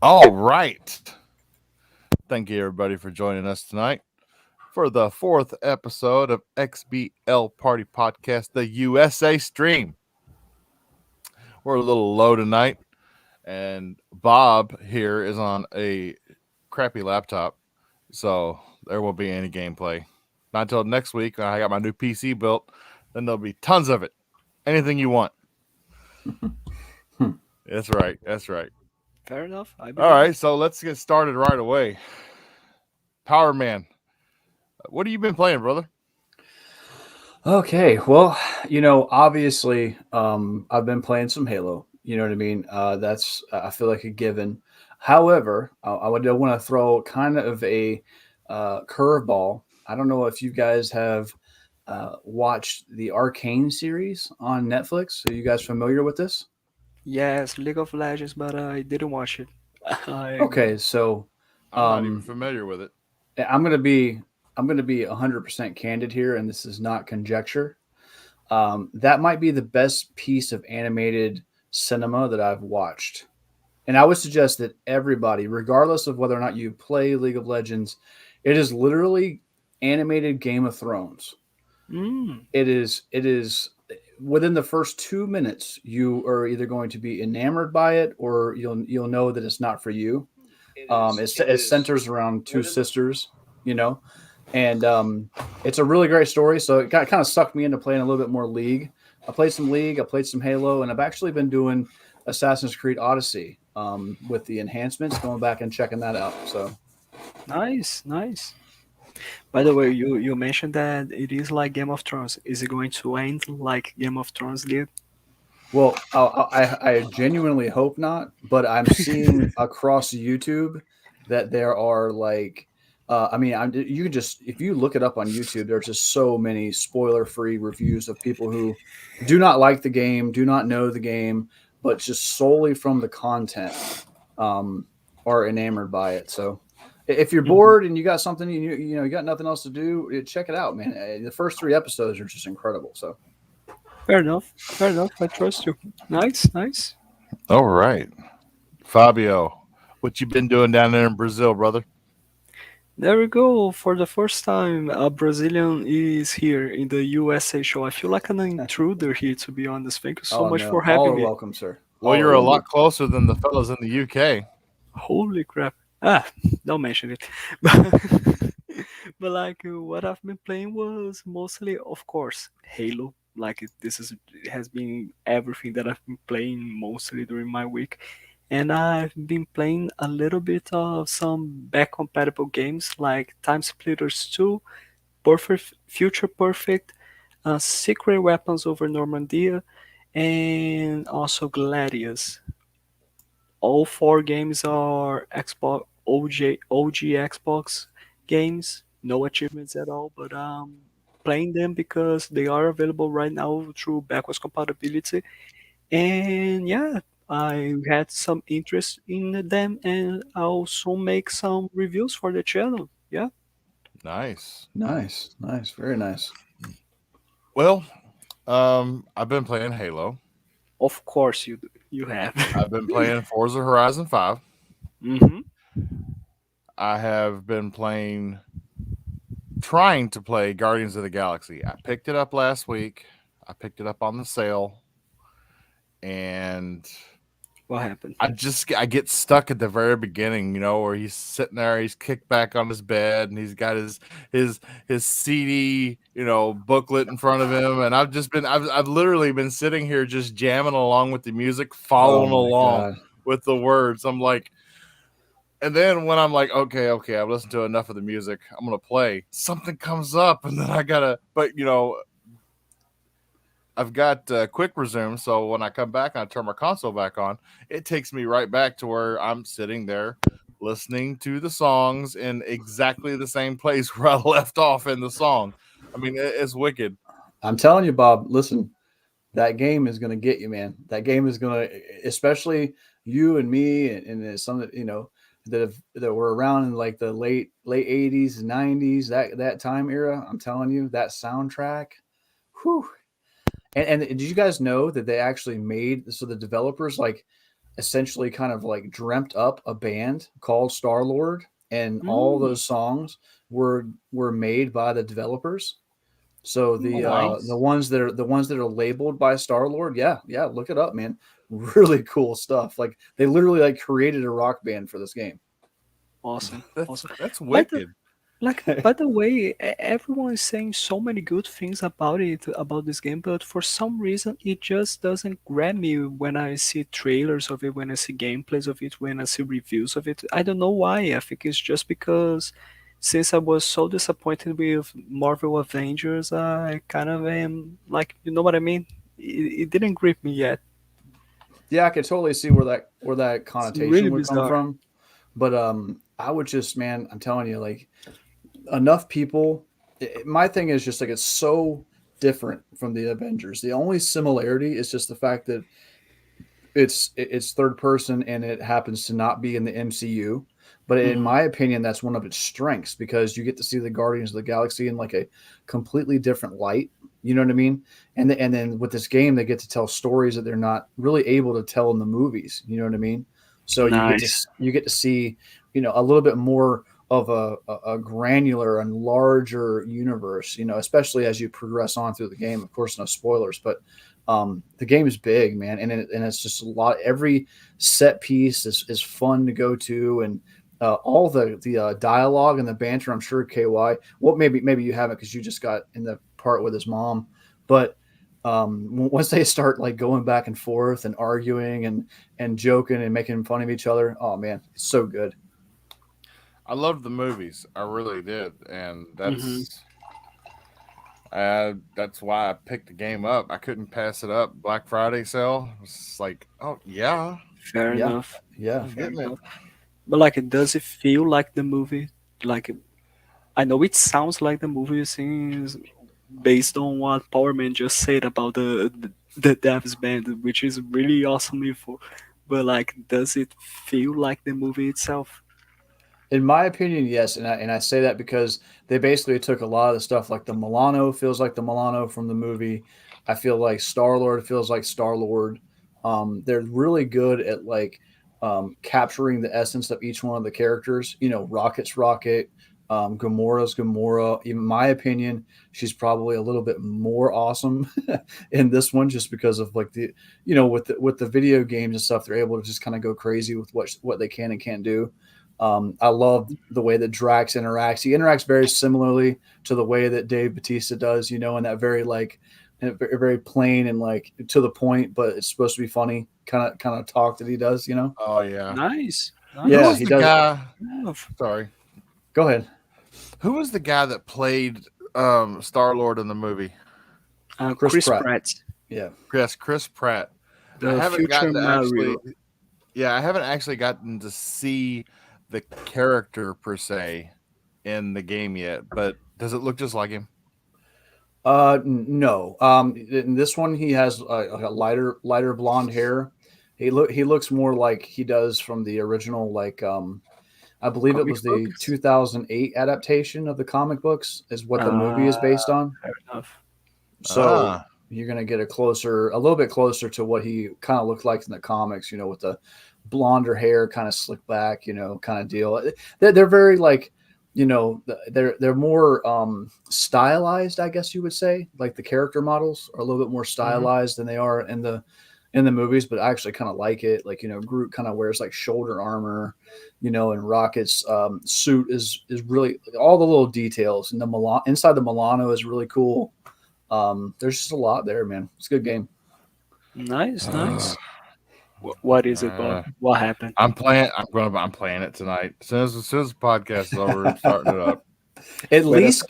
All right. Thank you, everybody, for joining us tonight for the fourth episode of XBL Party Podcast, the USA stream. We're a little low tonight, and Bob here is on a crappy laptop, so there won't be any gameplay. Not until next week when I got my new PC built. Then there'll be tons of it. Anything you want. That's right. That's right. Fair enough. I All believe it. right, so let's get started right away. Power Man, what have you been playing, brother? Okay, well, obviously, I've been playing some Halo. You know what I mean? That's I feel like a given. However, I would want to throw kind of a curveball. I don't know if you guys have watched the Arcane series on Netflix. Are you guys familiar with this? Yes, League of Legends, but I didn't watch it. I agree. Okay, so I'm not even um, familiar with it. I'm gonna be 100% candid here, and this is not conjecture. That might be the best piece of animated cinema that I've watched. And I would suggest that everybody, regardless of whether or not you play League of Legends, it is literally animated Game of Thrones. Mm, It is within the first 2 minutes, you are either going to be enamored by it or you'll know that it's not for you. It centers around two sisters, you know, and it's a really great story. So it got kind of sucked me into playing a little bit more League. I played some League, I played some Halo, and I've actually been doing Assassin's Creed Odyssey with the enhancements, going back and checking that out. So, nice, nice. By the way, you mentioned that it is like Game of Thrones. Is it going to end like Game of Thrones did? well, I genuinely hope not, but I'm seeing across YouTube that there are like, I mean, you can just if you look it up on YouTube, there's just so many spoiler-free reviews of people who do not like the game, do not know the game, but just solely from the content, um, are enamored by it. So, if you're Mhm. bored and you got something you got nothing else to do, check it out, man. The first three episodes are just incredible. So. Fair enough. Fair enough. I trust you. Nice, nice. All right. Fabio, what you been doing down there in Brazil, brother? There we go. For the first time, a Brazilian is here in the USA show. I feel like an intruder here, to be honest. Thank you so Oh much no, for all having are me. welcome, sir. Well, All are you're a welcome. lot closer than the fellas in the UK. Holy crap. Ah, don't mention it. But like what I've been playing was mostly, of course, Halo. Like it has been everything that I've been playing mostly during my week. And I've been playing a little bit of some back compatible games like Time Splitters 2, Perfect Future Perfect, Secret Weapons over Normandia, and also Gladius. All four games are Xbox OG Xbox games. No achievements at all, but playing them because they are available right now through backwards compatibility. And yeah, I had some interest in them, and I'll soon make some reviews for the channel. Yeah, Nice. Nice, nice, very nice. Well, I've been playing Halo. of course you have. I've been playing Forza Horizon 5. hmm I have been trying to play Guardians of the Galaxy. I picked it up last week. I picked it up on the sale, and What happened? I get stuck at the very beginning, where he's sitting there, he's kicked back on his bed, and he's got his CD, booklet in front of him, and I've literally been sitting here just jamming along with the music, Oh following my along god. with the words. I'm like, and then when I'm like, okay, I've listened to enough of the music, I'm gonna play. Something comes up, and then I gotta, but I've got quick resume, so when I come back and I turn my console back on, it takes me right back to where I'm sitting there listening to the songs in exactly the same place where I left off in the song. I mean, it's wicked. I'm telling you, Bob. Listen, that game is gonna get you, man. That game is gonna, especially you and me, and some that that were around in like the late '80s and '90s, that time era. I'm telling you, that soundtrack. Whew. And did you guys know that they actually made so the developers like essentially kind of like dreamt up a band called Star Lord, and all Mm, those songs were made by the developers. So oh, wow. the Nice. ones that are labeled by Star Lord, yeah, look it up, man. Really cool stuff. Like they literally like created a rock band for this game. Awesome. That's Awesome. that's By the wicked. by the way, everyone is saying so many good things about it, about this game, but for some reason it just doesn't grab me when I see trailers of it, when I see gameplays of it, when I see reviews of it. I don't know why. I think it's just because since I was so disappointed with Marvel Avengers, I kind of am like, you know what I mean? It didn't grip me yet. Yeah, I could totally see where that It's really connotation would come bizarre. from. But I would just, man, I'm telling you, like enough people. My thing is just like it's so different from the Avengers. The only similarity is just the fact that it's third person and it happens to not be in the MCU. But in Hmm. my opinion, that's one of its strengths because you get to see the Guardians of the Galaxy in like a completely different light. You know what I mean? And then with this game, they get to tell stories that they're not really able to tell in the movies. You know what I mean? So Nice. you get to see a little bit more of a granular and larger universe. Especially as you progress on through the game. Of course, no spoilers, but the game is big, man, and it's just a lot. Every set piece is fun to go to, and all the dialogue and the banter. I'm sure KY. Well, maybe you haven't because you just got in the part with his mom, but once they start like going back and forth and arguing and joking and making fun of each other, oh man, it's so good. I loved the movies. I really did, and Hmm. that's why I picked the game up. I couldn't pass it up. Black Friday sale. It's like, oh yeah, Fair Yeah, enough. yeah. I'm Fair getting it. enough. But like, does it feel like the movie? Like, I know it sounds like the movie since based on what Power Man just said about the Devs band, which is really awesome info. But like, does it feel like the movie itself? In my opinion, yes, and I say that because they basically took a lot of the stuff like the Milano feels like the Milano from the movie. I feel like Star Lord feels like Star Lord. They're really good at like capturing the essence of each one of the characters. Rocket's Rocket, Gamora's Gamora. In my opinion, she's probably a little bit more awesome in this one, just because of like with the video games and stuff, they're able to just kind of go crazy with what they can and can't do. I love the way that Drax interacts. He interacts very similarly to the way that Dave Batista does, in that very like very plain and like to the point, but it's supposed to be funny kind of talk that he does. Oh yeah. Nice, Who Yeah, nice. was he the does. guy? Enough. Sorry. Go ahead. Who was the guy that played Star Lord in the movie? Chris Chris Pratt. Pratt, Yeah. Yes, Chris Pratt. I the haven't future gotten to actually. Mario. Yeah, I haven't actually gotten to see the character per se in the game yet. But does it look just like him? No. In this one, he has a lighter blonde hair. He looks more like he does from the original, like I believe it Comic was the books. 2008 adaptation of the comic books is what the movie Uh, is based on. Fair enough. So Ah, you're gonna get a little bit closer to what he kind of looked like in the comics, with the blonder hair, kind of slick back, kind of deal. They're very like, they're more stylized, I guess you would say. Like the character models are a little bit more hmm. stylized than they are in the movies, but I actually kind of like it. Like, Groot kind of wears like shoulder armor, and Rocket's suit is really all the little details, and the inside the Milano is really cool. There's just a lot there, man. It's a good game. Nice, nice. What is it, Bob? Uh, What happened? I'm playing. I'm playing it tonight. As soon as the podcast is over, I'm starting it up. At Wait a least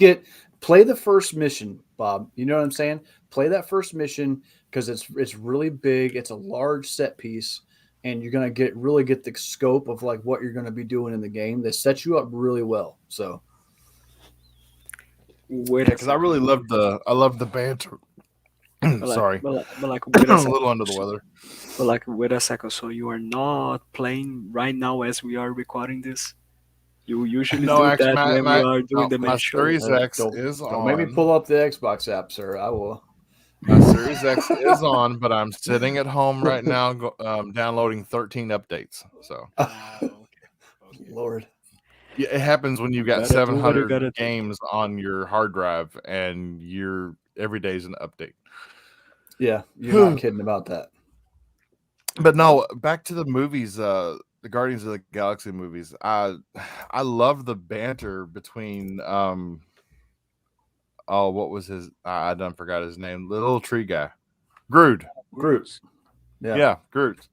play the first mission, Bob. You know what I'm saying? Play that first mission because it's really big. It's a large set piece, and you're gonna really get the scope of like what you're gonna be doing in the game. They set you up really well. So Wait Yeah, a because I second. really love the banter. Sorry, But like, wait a I'm a second. little under the weather. But like, wait a second. So you are not playing right now as we are recording this. You usually No, do actually, that when we are doing no, the my main show. Series X don't is don't make me on. pull up the Xbox app, sir. I will. My Series X is on, but I'm sitting at home right now, downloading 13 updates. So Okay. Okay. Lord. yeah, it happens when you've You got gotta do what you 700 gotta do. games on your hard drive, and you're every day's an update. Yeah, you're not kidding about that. But no, back to the movies. The Guardians of the Galaxy movies. I love the banter between oh, what was his? I done forgot his name. The little tree guy, Groot. Groot. Yeah. Yeah, Groot.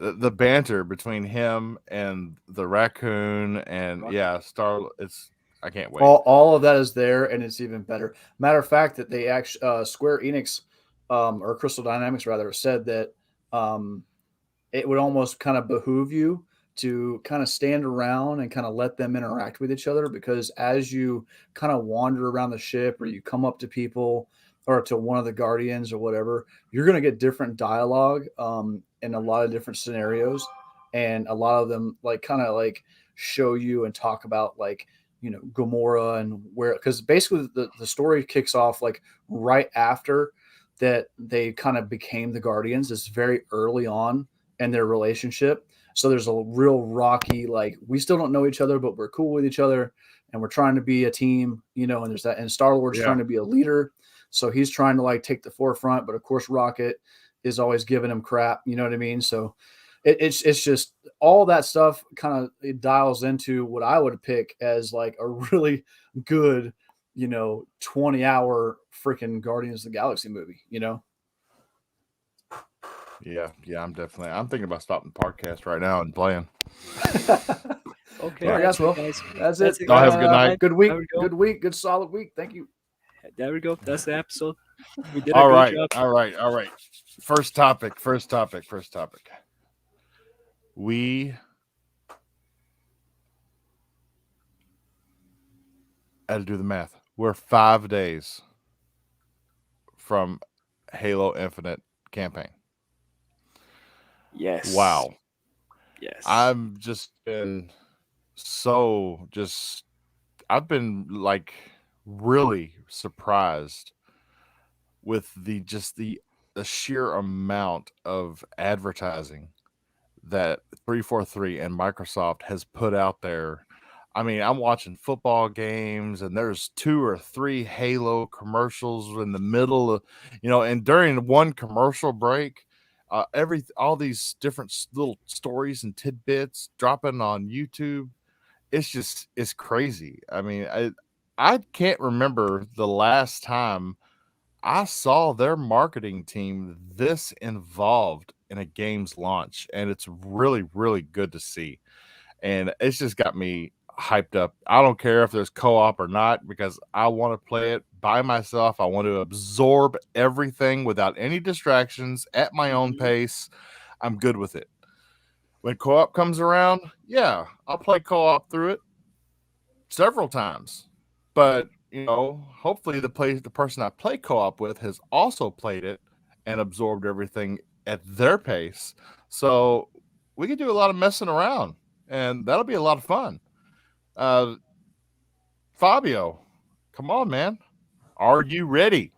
The banter between him and the raccoon and yeah, Star. It's I can't wait. All of that is there, and it's even better. Matter of fact, that they actually Square Enix, or Crystal Dynamics rather, said that um, it would almost kind of behoove you to kind of stand around and kind of let them interact with each other, because as you kind of wander around the ship or you come up to people or to one of the guardians or whatever, you're going to get different dialogue in a lot of different scenarios, and a lot of them like kind of like show you and talk about like, you know, Gamora and where, because basically the story kicks off like right after that they kind of became the Guardians. It's very early on in their relationship. So there's a real rocky, like, we still don't know each other, but we're cool with each other and we're trying to be a team, you know, and there's that. And Star-Lord's Yeah. trying to be a leader. So he's trying to like take the forefront, but of course Rocket is always giving him crap. You know what I mean? So it's just all that stuff kind of it dials into what I would pick as like a really good, you know, 20-hour freaking Guardians of the Galaxy movie, you know? Yeah, I'm thinking about stopping the podcast right now and playing. Okay, All right, that's guys. Well, it, guys. that's That's it. it, Y'all have a guys. good night. Good week. There we go. Good week. Good solid week. Thank you. There we go. That's the episode. We did a All good right, job. all right. First topic. We had to do the math. We're 5 days from Halo Infinite campaign. Yes. Wow. Yes. I'm just been so just I've been like really surprised with the sheer amount of advertising that 343 and Microsoft has put out there. I mean, I'm watching football games and there's 2 or 3 Halo commercials in the middle of, and during one commercial break, all these different little stories and tidbits dropping on YouTube. It's crazy. I mean, I can't remember the last time I saw their marketing team this involved in a game's launch, and it's really, really good to see. And it's just got me hyped up. I don't care if there's co-op or not because I want to play it by myself. I want to absorb everything without any distractions at my own pace. I'm good with it. When co-op comes around, yeah, I'll play co-op through it several times. But hopefully the person I play co-op with has also played it and absorbed everything at their pace. So we can do a lot of messing around, and that'll be a lot of fun. Uh, Fabio, come on, man. Are you ready?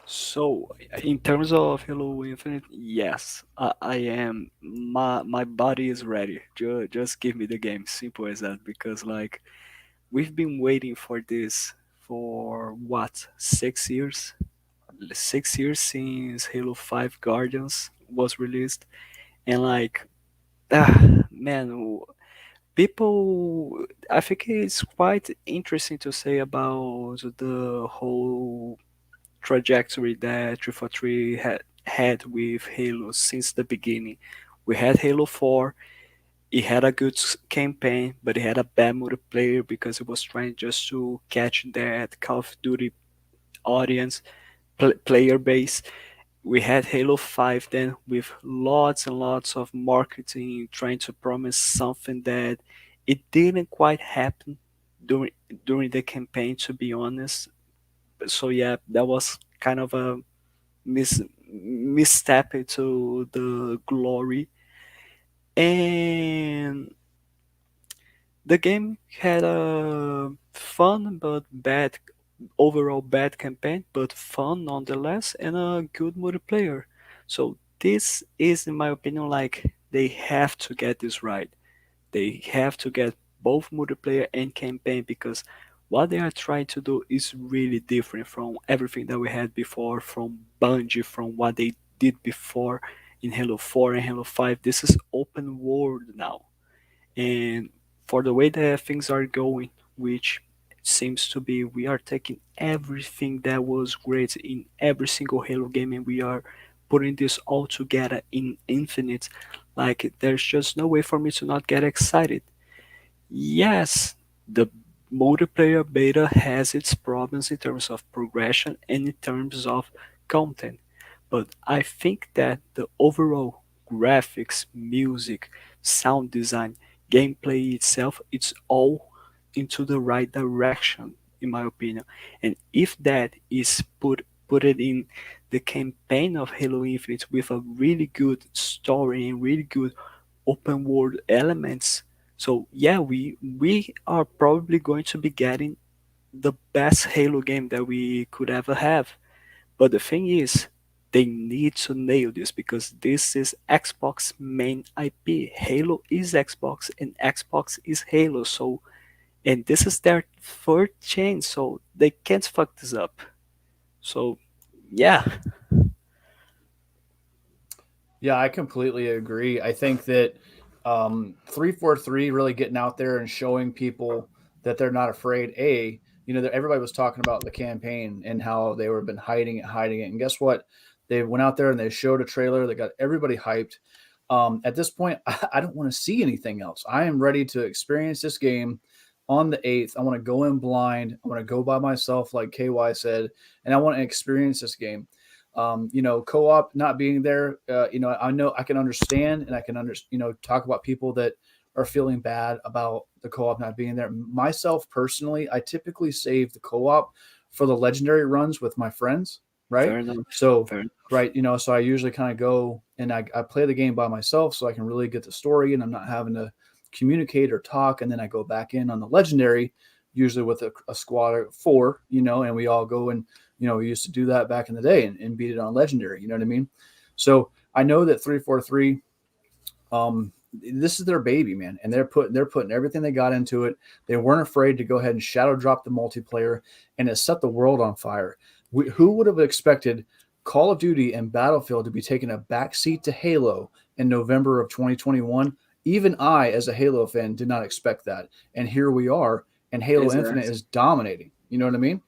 So, in terms of Halo Infinite, yes, I am. My body is ready. Just give me the game. Simple as that. Because like we've been waiting for this for what 6 years? 6 years since Halo 5 Guardians was released, and like man, people. I think it's quite interesting to say about the whole trajectory that 343 had with Halo since the beginning. We had Halo 4. It had a good campaign, but it had a bad multiplayer because it was trying just to catch that Call of Duty audience player base. We had Halo 5 then with lots and lots of marketing trying to promise something that it didn't quite happen during during the campaign, to be honest. So yeah, that was kind of a misstep into the glory. And the game had a fun but overall bad campaign, but fun nonetheless, and a good multiplayer. So this is, in my opinion, like they have to get this right. They have to get both multiplayer and campaign because what they are trying to do is really different from everything that we had before, from Bungie, from what they did before in Halo 4 and Halo 5. This is open world now. And for the way that things are going, which seems to be, we are taking everything that was great in every single Halo game and we are putting this all together in Infinite. Like, there's just no way for me to not get excited. Yes, the multiplayer beta has its problems in terms of progression and in terms of content, but I think that the overall graphics, music, sound design, gameplay itself, it's all into the right direction, in my opinion. And if that is put it in the campaign of Halo Infinite with a really good story and really good open world elements. So yeah, we are probably going to be getting the best Halo game that we could ever have. But the thing is, they need to nail this because this is Xbox main IP. Halo is Xbox and Xbox is Halo. So and this is their third chain, so they can't fuck this up. So yeah, Yeah, I completely agree. I think that 343 really getting out there and showing people that they're not afraid. Everybody was talking about the campaign and how they were been hiding it. And guess what? They went out there and they showed a trailer that got everybody hyped. At this point, I don't want to see anything else. I am ready to experience this game on the 8th. I want to go in blind. I want to go by myself, like KY said, and I want to experience this game. Co-op not being there, I know I can understand and I can talk about people that are feeling bad about the co-op not being there. Myself personally, I typically save the co-op for the legendary runs with my friends, right? fair enough. So, Fair enough. right, so I usually kind of go and I play the game by myself so I can really get the story and I'm not having to communicate or talk. And then I go back in on the legendary, usually with a squad of 4, and we all go and we used to do that back in the day and beat it on legendary. You know what I mean? So I know that 343, this is their baby, man, and they're putting everything they got into it. They weren't afraid to go ahead and shadow drop the multiplayer, and it set the world on fire. Who would have expected Call of Duty and Battlefield to be taking a backseat to Halo in November of 2021? Even I, as a Halo fan, did not expect that, and here we are, and Halo Infinite Exactly. is dominating. You know what I mean?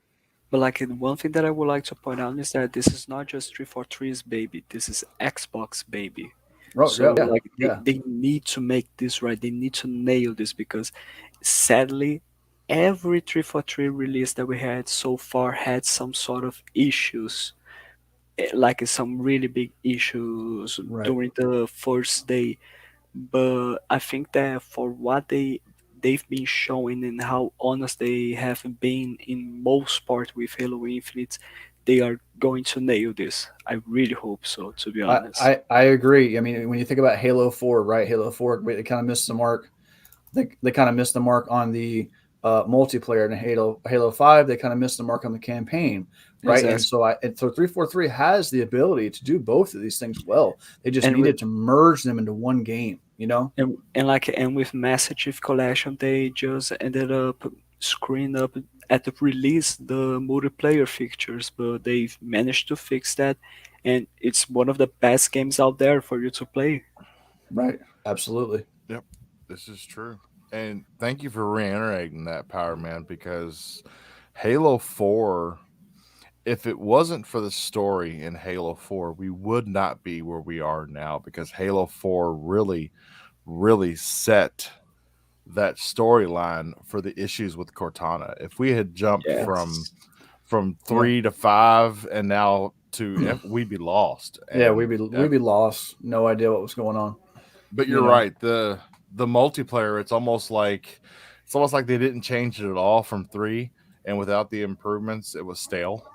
But like one thing that I would like to point out is that this is not just 343's baby. This is Xbox baby. Oh, So yeah, like yeah. they need to make this right. They need to nail this because sadly every 343 release that we had so far had some sort of issues. Like some really big issues Right. during the first day. But I think that for what they've been showing and how honest they have been in most part with Halo Infinite, they are going to nail this. I really hope so, to be I, honest. I agree. I mean, when you think about Halo 4, right? Halo 4, they kind of missed the mark. They kind of missed the mark on the multiplayer. And Halo 5, they kind of missed the mark on the campaign, right? And Exactly. so 343 has the ability to do both of these things well. They just And with needed to merge them into one game, you know? and with Master Chief Collection, they just ended up screwing up at the release the multiplayer features, but they've managed to fix that, and it's one of the best games out there for you to play. Right. Absolutely. Yep, this is true. And thank you for reiterating that, Power Man, because Halo 4, if it wasn't for the story in Halo 4, we would not be where we are now because Halo 4 really, really set that storyline for the issues with Cortana. If we had jumped from Yes. Yeah. 3 to 5 and now we'd be lost. Yeah, And we'd be lost. No idea what was going on, but you you're know? right. The multiplayer, it's almost like they didn't change it at all from 3, and without the improvements, it was stale.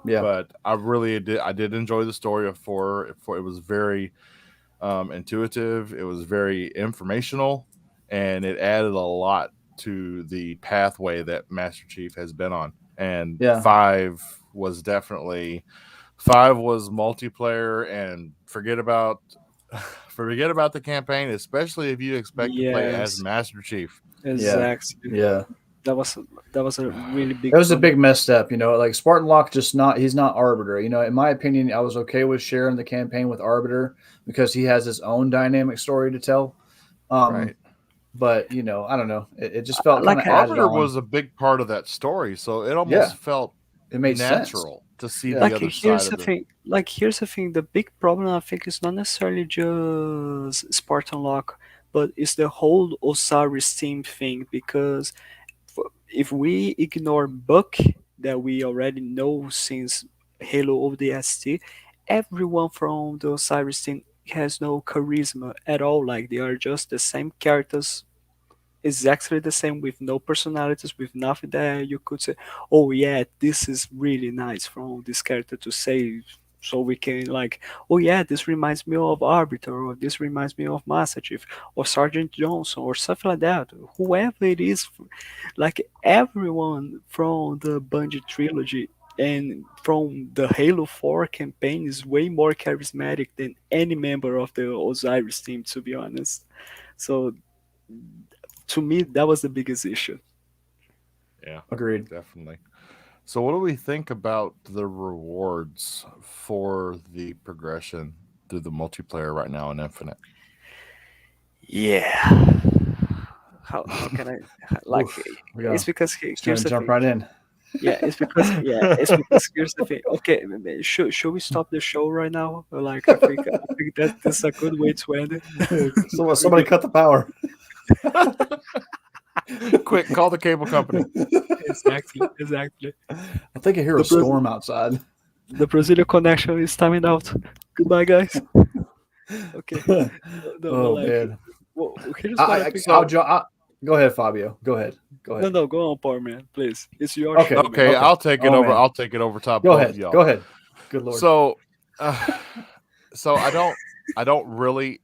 Yeah. But I did enjoy the story of 4. It was very intuitive. It was very informational, and it added a lot to the pathway that Master Chief has been on. and Yeah. five was multiplayer, and forget about the campaign, especially if you expect to play as Yes, Master Chief. Yeah. exactly. Yeah. That was that was a really That big was a bummer. big misstep, like Spartan Locke he's not Arbiter. In my opinion, I was okay with sharing the campaign with Arbiter because he has his own dynamic story to tell. Um, Right. but I don't know. It just felt kind of Like added Arbiter on. was a big part of that story, so it Yeah, almost felt it made sense. natural to see Yeah. the like other side of the here's the thing, the big problem I think is not necessarily just Spartan Lock, but it's the whole Osiris team thing, because if we ignore Buck, that we already know since Halo ODST, everyone from the Osiris team has no charisma at all. Like, they are just the same characters, exactly the same, with no personalities, with nothing that you could say, oh yeah, this is really nice from this character to say, so we can, like, oh yeah, this reminds me of Arbiter, or this reminds me of Master Chief, or Sergeant Johnson, or something like that, whoever it is. Like, everyone from the Bungie trilogy and from the Halo 4 campaign is way more charismatic than any member of the Osiris team, to be honest. So to me, that was the biggest issue. yeah, Agreed. definitely. So, what do we think about the rewards for the progression through the multiplayer right now in Infinite? Yeah. How can I, like, Oof. We it's go. because Just trying here's to the jump thing. right in. Yeah, it's because here's the thing. Okay, should we stop the show right now? Like, I think that this is a good way to end it. So We somebody get- cut the power. Quick, call the cable company. exactly. I think I hear The a Braz- storm outside. the Brazilian connection is timing out. Goodbye, guys. Okay. No, but Oh like, man. well, here's what I think. Go ahead, Fabio. Go ahead. Go No, ahead. no, go on, poor man, please. It's your Okay. show, man. Okay, Okay. I'll take it Oh over. man. I'll take it over top Go both of ahead. Go y'all. ahead. Good lord. So, uh, so I don't really.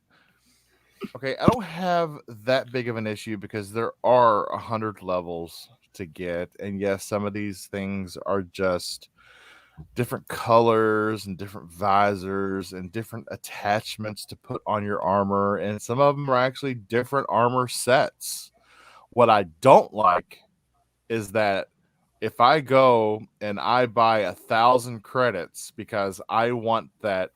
Okay, I don't have that big of an issue because there are 100 levels to get, and yes, some of these things are just different colors and different visors and different attachments to put on your armor, and some of them are actually different armor sets. What I don't like is that if I go and I buy 1,000 credits because I want that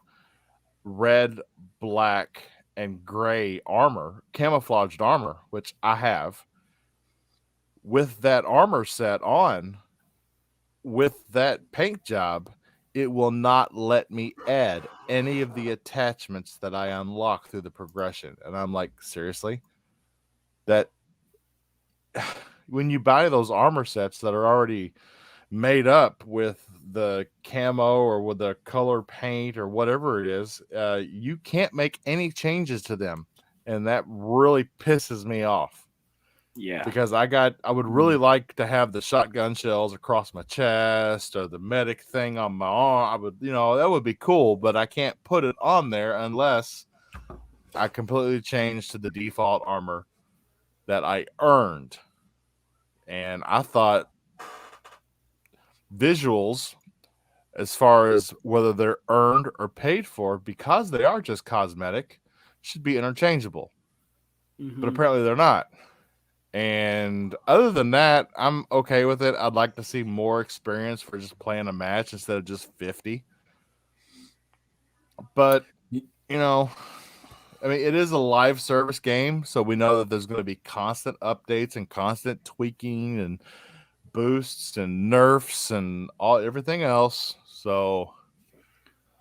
red, black, and gray armor, camouflaged armor, which I have, with that armor set on, with that paint job, it will not let me add any of the attachments that I unlock through the progression. And I'm like, seriously? That when you buy those armor sets that are already made up with the camo or with the color paint or whatever it is, you can't make any changes to them. And that really pisses me off Yeah. because I would really like to have the shotgun shells across my chest or the medic thing on my arm. I would, that would be cool, but I can't put it on there unless I completely change to the default armor that I earned. And I thought visuals, as far as whether they're earned or paid for, because they are just cosmetic, should be interchangeable. But Hmm. apparently they're not. And other than that, I'm okay with it. I'd like to see more experience for just playing a match instead of just 50. But, you know, I mean, it is a live service game, so we know that there's going to be constant updates and constant tweaking and boosts and nerfs and everything else. So,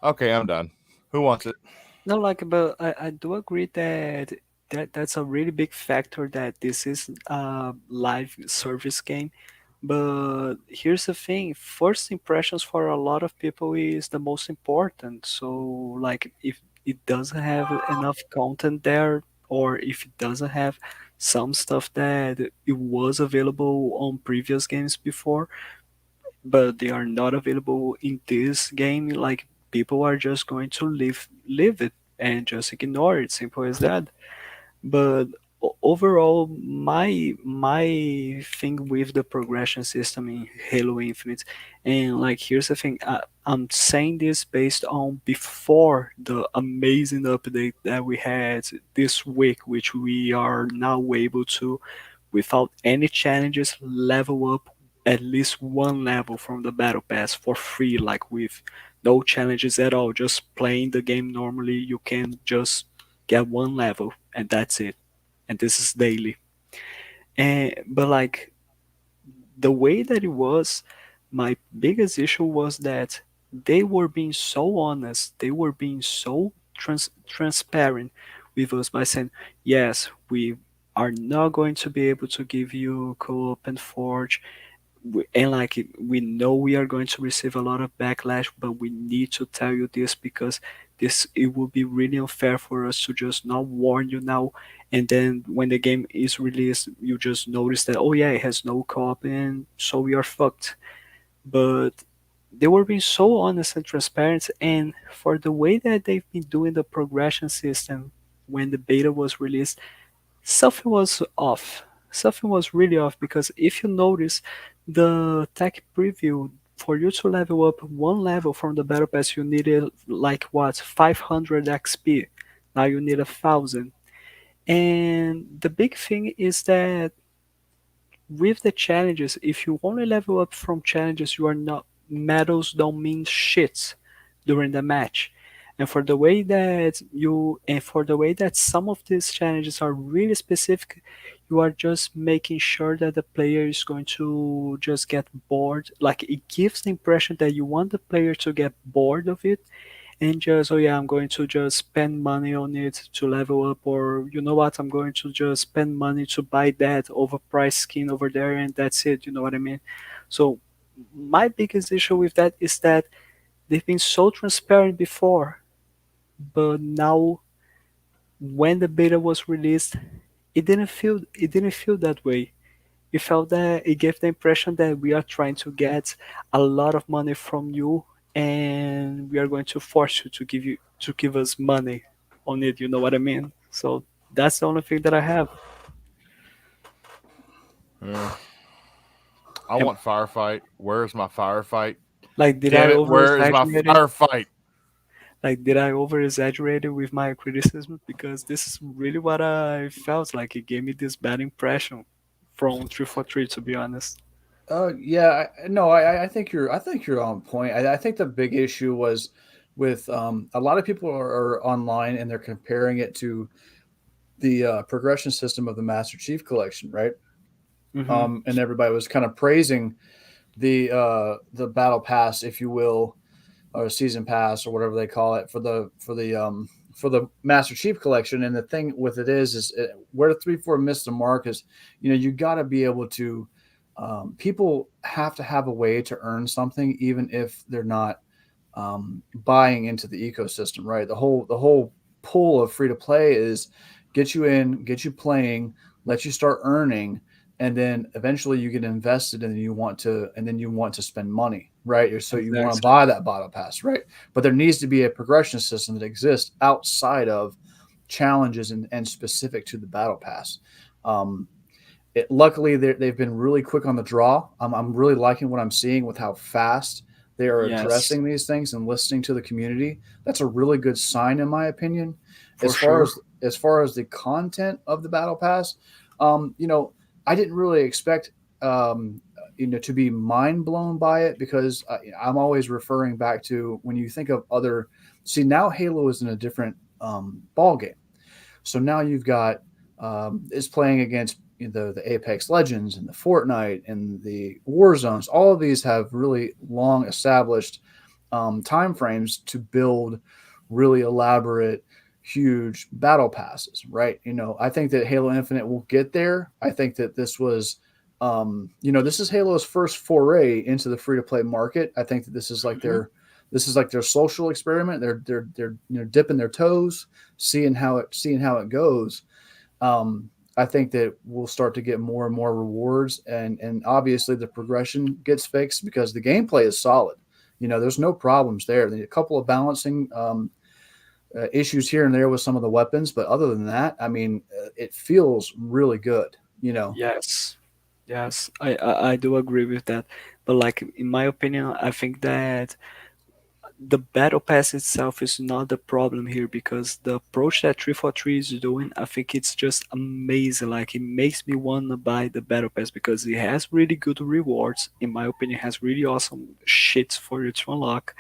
okay, I'm done. Who wants it? No, like, but I do agree that that's a really big factor, that this is a live service game. But here's the thing: first impressions for a lot of people is the most important. So, like, if it doesn't have enough content there, or if it doesn't have some stuff that it was available on previous games before, but they are not available in this game, like, people are just going to leave it and just ignore it, simple as that. But overall, my thing with the progression system in Halo Infinite, and like here's the thing, I'm saying this based on before the amazing update that we had this week, which we are now able to, without any challenges, level up at least one level from the battle pass for free, like with no challenges at all, just playing the game normally. You can just get one level and that's it, and this is daily. And but like the way that it was, my biggest issue was that they were being so honest, they were being so transparent with us by saying, yes, we are not going to be able to give you co-op and forge, and like we know we are going to receive a lot of backlash, but we need to tell you this because this it would be really unfair for us to just not warn you now, and then when the game is released you just notice that, oh yeah, it has no co-op and so we are fucked. But they were being so honest and transparent, and for the way that they've been doing the progression system when the beta was released, something was off. Something was really off because if you notice the tech preview, for you to level up one level from the battle pass, you needed like what, 500 XP. Now you need 1,000. And the big thing is that with the challenges, if you only level up from challenges, you are not, medals don't mean shit during the match. And for the way that some of these challenges are really specific, you are just making sure that the player is going to just get bored. Like it gives the impression that you want the player to get bored of it and just, oh yeah, I'm going to just spend money on it to level up, or you know what, I'm going to just spend money to buy that overpriced skin over there, and that's it. You know what I mean? So my biggest issue with that is that they've been so transparent before, but now when the beta was released, it didn't feel that way. It felt that it gave the impression that we are trying to get a lot of money from you, and we are going to force you to give us money on it. You know what I mean? So that's the only thing that I have. Yeah. I Am- want firefight. Where's my firefight? Like, did I Damn it, over where is my exaggerate it? firefight? Like, did I over exaggerate it with my criticism? Because this is really what I felt like. It gave me this bad impression from 343, to be honest. Yeah, no, I think you're on point. I think the big issue was with a lot of people are online and they're comparing it to the progression system of the Master Chief Collection, right? Hmm. And everybody was kind of praising the battle pass, if you will, or season pass or whatever they call it for the Master Chief Collection. And the thing with it is where the 3-4 missed the mark is, you got to be able to. People have to have a way to earn something, even if they're not buying into the ecosystem, right? The whole pool of free to play is get you in, get you playing, let you start earning, and then eventually you get invested, and then you want to spend money, right? So you want to Exactly. buy that battle pass, right? But there needs to be a progression system that exists outside of challenges and specific to the battle pass. Um, Luckily, they've been really quick on the draw. I'm really liking what I'm seeing with how fast they are Yes, addressing these things and listening to the community. That's a really good sign, in my opinion. for As far sure. as the content of the battle pass, um, you know, I didn't really expect um, to be mind blown by it because I'm always referring back to when you think of other. See, now Halo is in a different ball game. So now you've got is playing against the Apex Legends and the Fortnite and the War Zones. All of these have really long established time frames to build really elaborate, huge battle passes. Right? I think that Halo Infinite will get there. I think that this was. This is Halo's first foray into the free to play market. I think that Hmm. this is like their social experiment. They're dipping their toes, seeing how it goes. I think that we'll start to get more and more rewards, and obviously the progression gets fixed because the gameplay is solid. There's no problems there. A couple of balancing issues here and there with some of the weapons, but other than that, I mean, it feels really good. You know, Yes, yes, I do agree with that. But like in my opinion, I think that the battle pass itself is not the problem here because the approach that 343 is doing, I think it's just amazing. Like it makes me wanna buy the battle pass because it has really good rewards. In my opinion, it has really awesome shits for you to unlock.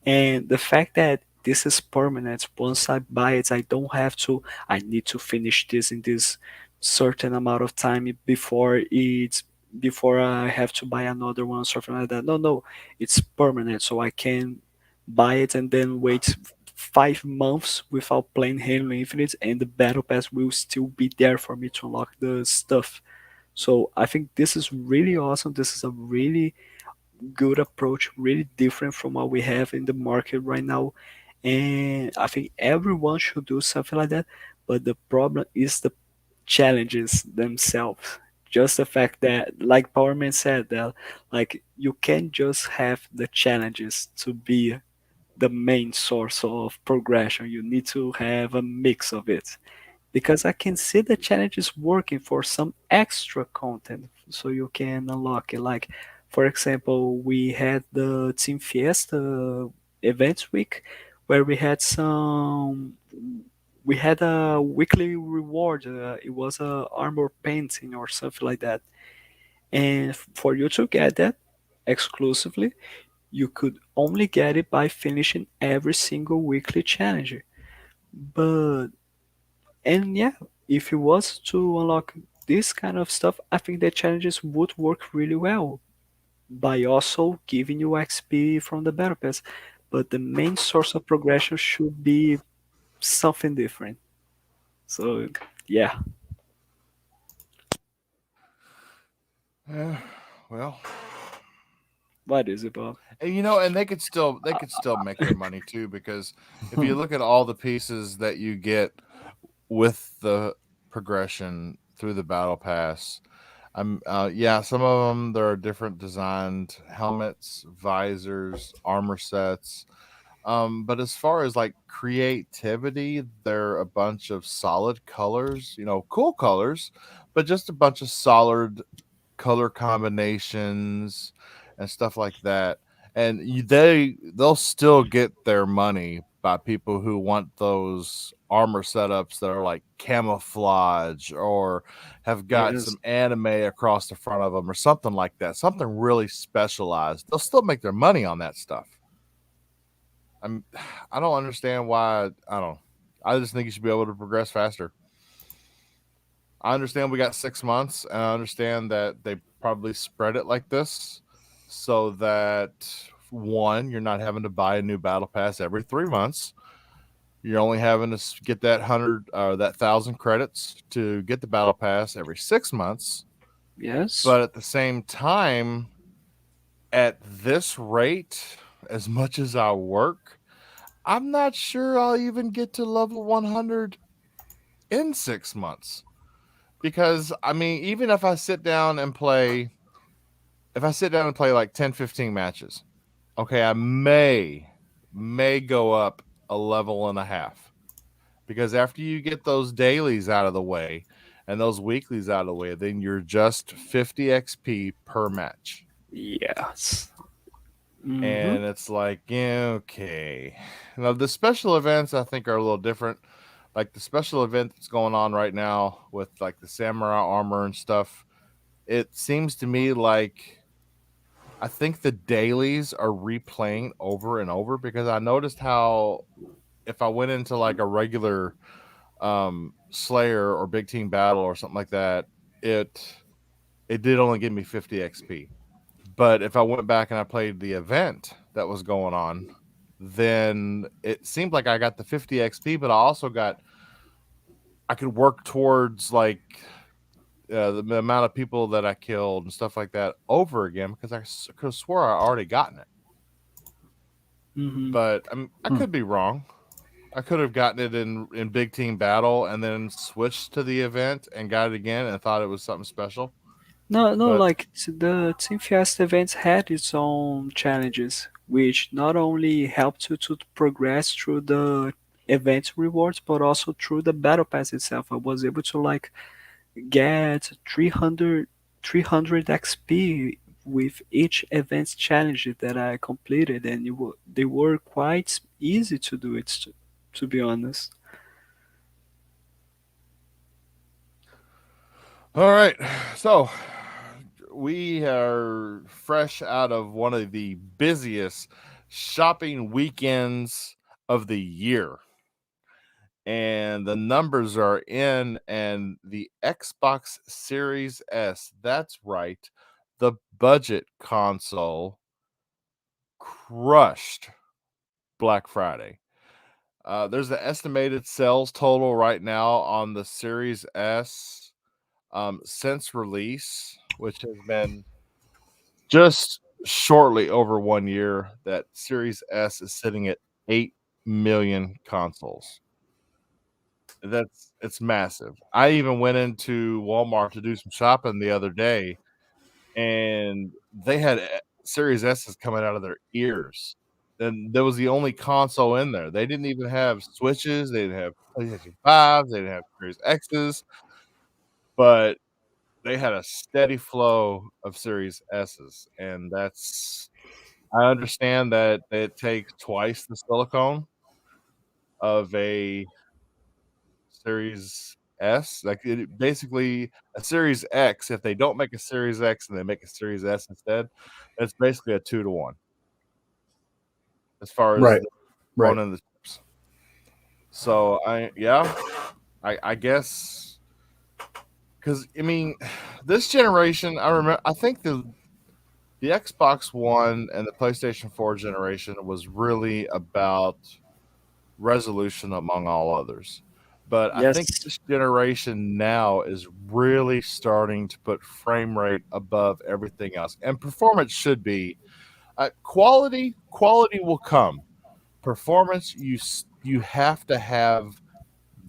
And the fact that this is permanent, once I buy it, I don't have to, I need to finish this in this certain amount of time before I have to buy another one, something like that. No, no, it's permanent, so I can buy it and then wait 5 months without playing Halo Infinite, and the Battle Pass will still be there for me to unlock the stuff. So I think this is really awesome. This is a really good approach, really different from what we have in the market right now. And I think everyone should do something like that. But the problem is the challenges themselves. Just the fact that, like Powerman said, that like you can't just have the challenges to be the main source of progression. You need to have a mix of it because I can see the challenges working for some extra content so you can unlock it. Like, for example, we had the Team Fiesta events week where we had a weekly reward. It was a armor painting or something like that. And for you to get that exclusively, you could only get it by finishing every single weekly challenge. But and yeah, if it was to unlock this kind of stuff, I think the challenges would work really well by also giving you XP from the battle pass. But the main source of progression should be something different. So yeah, Yeah, well, what is it, Bob? and and they could still make their money too, because if you look at all the pieces that you get with the progression through the battle pass, yeah, some of them there are different designed helmets, visors, armor sets. But as far as like creativity, they're a bunch of solid colors, cool colors, but just a bunch of solid color combinations and stuff like that. And they'll still get their money by people who want those armor setups that are like camouflage or have got Yes. some anime across the front of them or something like that, something really specialized. They'll still make their money on that stuff. I'm I don't understand why. I don't. I just think you should be able to progress faster. I understand we got 6 months, and I understand that they probably spread it like this so that one, you're not having to buy a new battle pass every 3 months. You're only having to get that 100 or that 1,000 credits to get the battle pass every 6 months. Yes. But at the same time, at this rate, as much as I work, I'm not sure I'll even get to level 100 in 6 months. Because, I mean, even if I sit down and play like 10, 15 matches, okay, I may go up a level and a half. Because after you get those dailies out of the way and those weeklies out of the way, then you're just 50 XP per match. Yes. Mm-hmm. And it's like, yeah, okay. Now the special events I think are a little different. Like the special event that's going on right now with like the samurai armor and stuff. It seems to me like I think the dailies are replaying over and over, because I noticed how if I went into like a regular Slayer or big team battle or something like that, it it did only give me 50 XP. But if I went back and I played the event that was going on, then it seemed like I got the 50 XP, but I could work towards like the amount of people that I killed and stuff like that over again, because I could have swore I already gotten it. Mm-hmm. But I Hmm. could be wrong. I could have gotten it in big team battle and then switched to the event and got it again and thought it was something special. No, no, But like the Team Fiesta events had its own challenges, which not only helped you to progress through the event rewards, but also through the battle pass itself. I was able to like get 300 XP with each event challenge that I completed, and they were quite easy to do it, to be honest. All right. So we are fresh out of one of the busiest shopping weekends of the year. And the numbers are in, and the Xbox Series S, that's right, the budget console crushed Black Friday. There's an estimated sales total right now on the Series S since release, which has been just shortly over 1 year. That Series S is sitting at 8 million consoles. It's massive. I even went into Walmart to do some shopping the other day, and they had Series S's coming out of their ears. And that was the only console in there. They didn't even have Switches. They didn't have PlayStation 5s. They didn't have Series X's, but they had a steady flow of Series S's. And I understand that it takes twice the silicone of a Series S. Like it basically a Series X. If they don't make a Series X and they make a Series S instead, it's basically a 2 to 1 as far as Right. the Right. one of the chips. So I guess because I mean this generation I think the Xbox One and the PlayStation 4 generation was really about resolution among all others. But I think Yes, this generation now is really starting to put frame rate above everything else, and performance should be quality. Quality will come. Performance, you have to have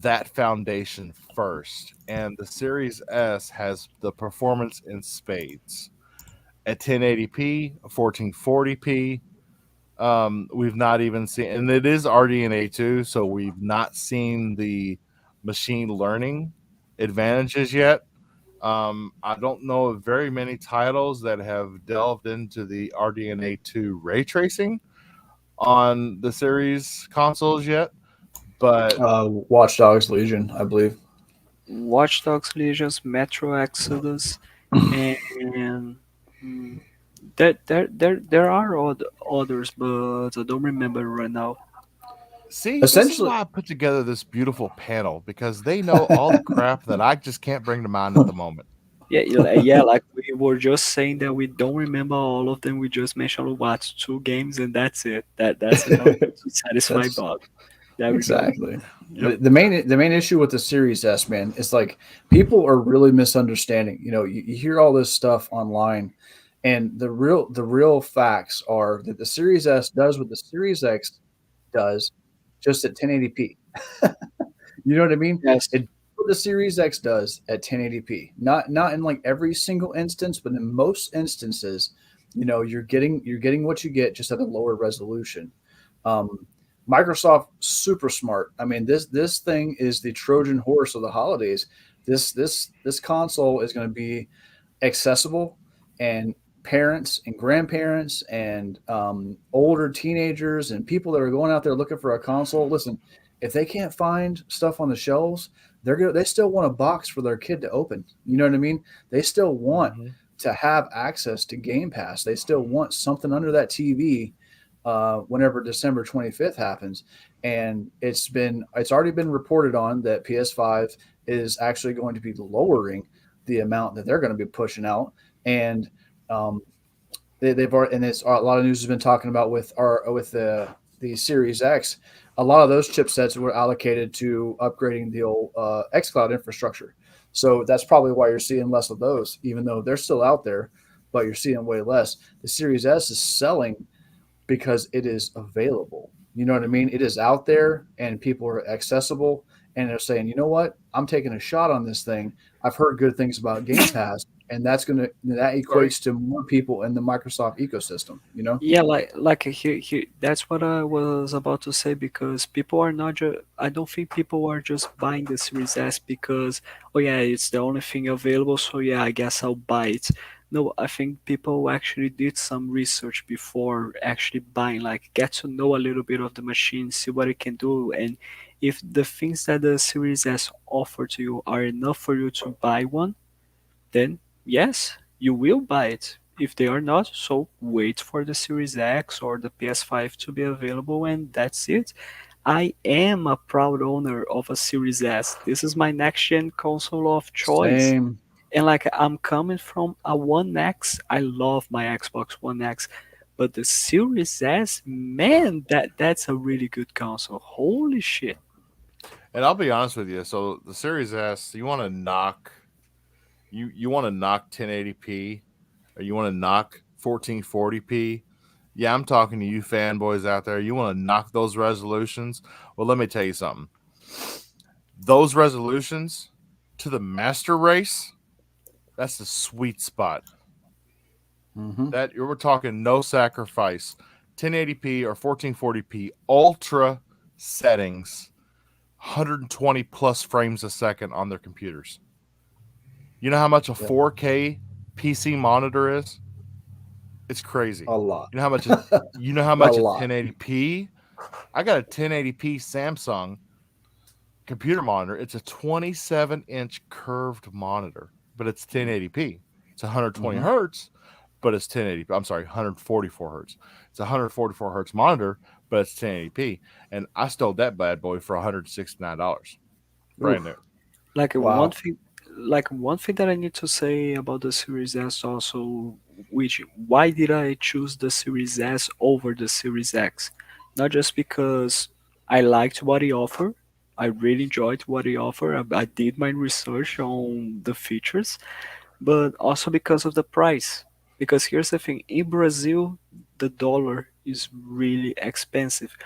that foundation first, and the Series S has the performance in spades at 1080p, 1440p. We've not even seen, and it is RDNA 2, so we've not seen the machine learning advantages yet. I don't know of very many titles that have delved into the RDNA 2 ray tracing on the series consoles yet, but Watch Dogs Legion, I believe. Watch Dogs Legions, Metro Exodus, and mm, there are others, but I don't remember right now. see, this is Essentially, why I put together this beautiful panel because they know all the crap that I just can't bring to mind at the moment. Yeah, yeah, like we were just saying that we don't remember all of them. We just mentioned what 2 games, and that's it. That's enough to satisfy that's Bob. There we go. exactly Yep. the main issue with the Series S, man. Is like people are really misunderstanding. You hear all this stuff online, and the real facts are that the Series S does what the Series X does, just at 1080p. You know what I mean? Yes, It what the Series X does at 1080p. Not in like every single instance, but in most instances, you're getting what you get just at a lower resolution. Um, Microsoft super smart. I mean, this thing is the Trojan horse of the holidays. This console is going to be accessible, and parents and grandparents and older teenagers and people that are going out there looking for a console. Listen, if they can't find stuff on the shelves, they still want a box for their kid to open. You know what I mean? They still want Mhm. to have access to Game Pass. They still want something under that TV whenever December 25th happens. And it's already been reported on that PS5 is actually going to be lowering the amount that they're going to be pushing out. And um, they've already, and it's a lot of news has been talking about with the Series X. A lot of those chipsets were allocated to upgrading the old XCloud infrastructure. So that's probably why you're seeing less of those, even though they're still out there, but you're seeing way less. The Series S is selling because it is available. You know what I mean? It is out there and people are accessible, and they're saying, you know what? I'm taking a shot on this thing. I've heard good things about Game Pass. and that equates to more people in the Microsoft ecosystem. You know. Yeah, here, that's what I was about to say, because people are not just, I don't think people are just buying the Series S because, oh yeah, it's the only thing available, so yeah, I guess I'll buy it. No, I think people actually did some research before actually buying, like get to know a little bit of the machine, see what it can do, and if the things that the Series S offer to you are enough for you to buy one, then yes, you will buy it. If they are not, so wait for the Series X or the PS5 to be available, and that's it. I am a proud owner of a Series S. This is my next gen console of choice. Same. And like I'm coming from a One X. I love my Xbox One X. But the Series S, man, that's a really good console. Holy shit. And I'll be honest with you. So the Series S, you want to knock 1080p, or you want to knock 1440p. Yeah, I'm talking to you fanboys out there. You want to knock those resolutions? Well, let me tell you something. Those resolutions to the master race, that's the sweet spot. Hmm. That we're talking no sacrifice, 1080p or 1440p ultra settings, 120 plus frames a second on their computers. You know how much a Yeah, 4K PC monitor is? It's crazy. a lot. You know how much you know how A much a lot. 1080p? I got a 1080p Samsung computer monitor. It's a 27-inch curved monitor, but it's 1080p. It's 120 Hmm. hertz, but it's 1080p. I'm sorry, 144 hertz. It's a 144 hertz monitor, but it's 1080p. And I stole that bad boy for $169, brand new. Oof. Like one Wow. thing, like one thing that I need to say about the Series S also, which why did I choose the Series S over the Series X? Not just because I liked what it offered, I really enjoyed what it offered. I did my research on the features, but also because of the price. Because here's the thing, in Brazil, the dollar is really expensive.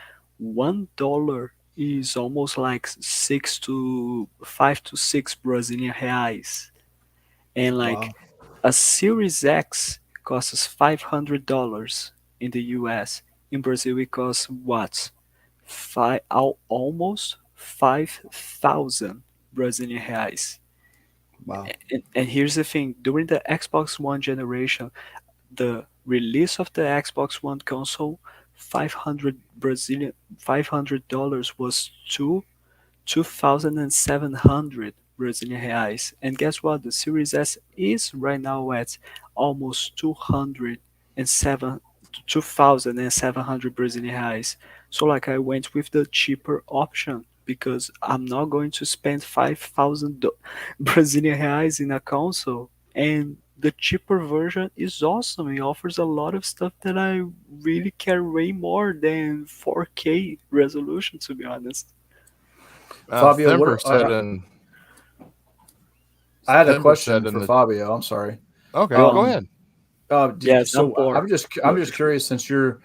$1 is almost like 5 to 6 Brazilian reais. And like Wow. a Series X costs $500 in the US. In Brazil, it costs what? Almost 5,000 Brazilian reais. Wow. And here's the thing, during the Xbox One generation, the release of the Xbox One console, 500 dollars was 2,700 Brazilian reais. And guess what? The Series S is right now at almost 2,700 Brazilian reais. So like I went with the cheaper option because I'm not going to spend 5,000 Brazilian reais in a console. And the cheaper version is awesome. It offers a lot of stuff that I really care way more than 4K resolution, to be honest. Fabio, Thimper said in I had a Thimper said question in for the Fabio. I'm sorry. okay, Go go on. Um, ahead. did Yes, I'm so? bored. I'm just curious. Since you're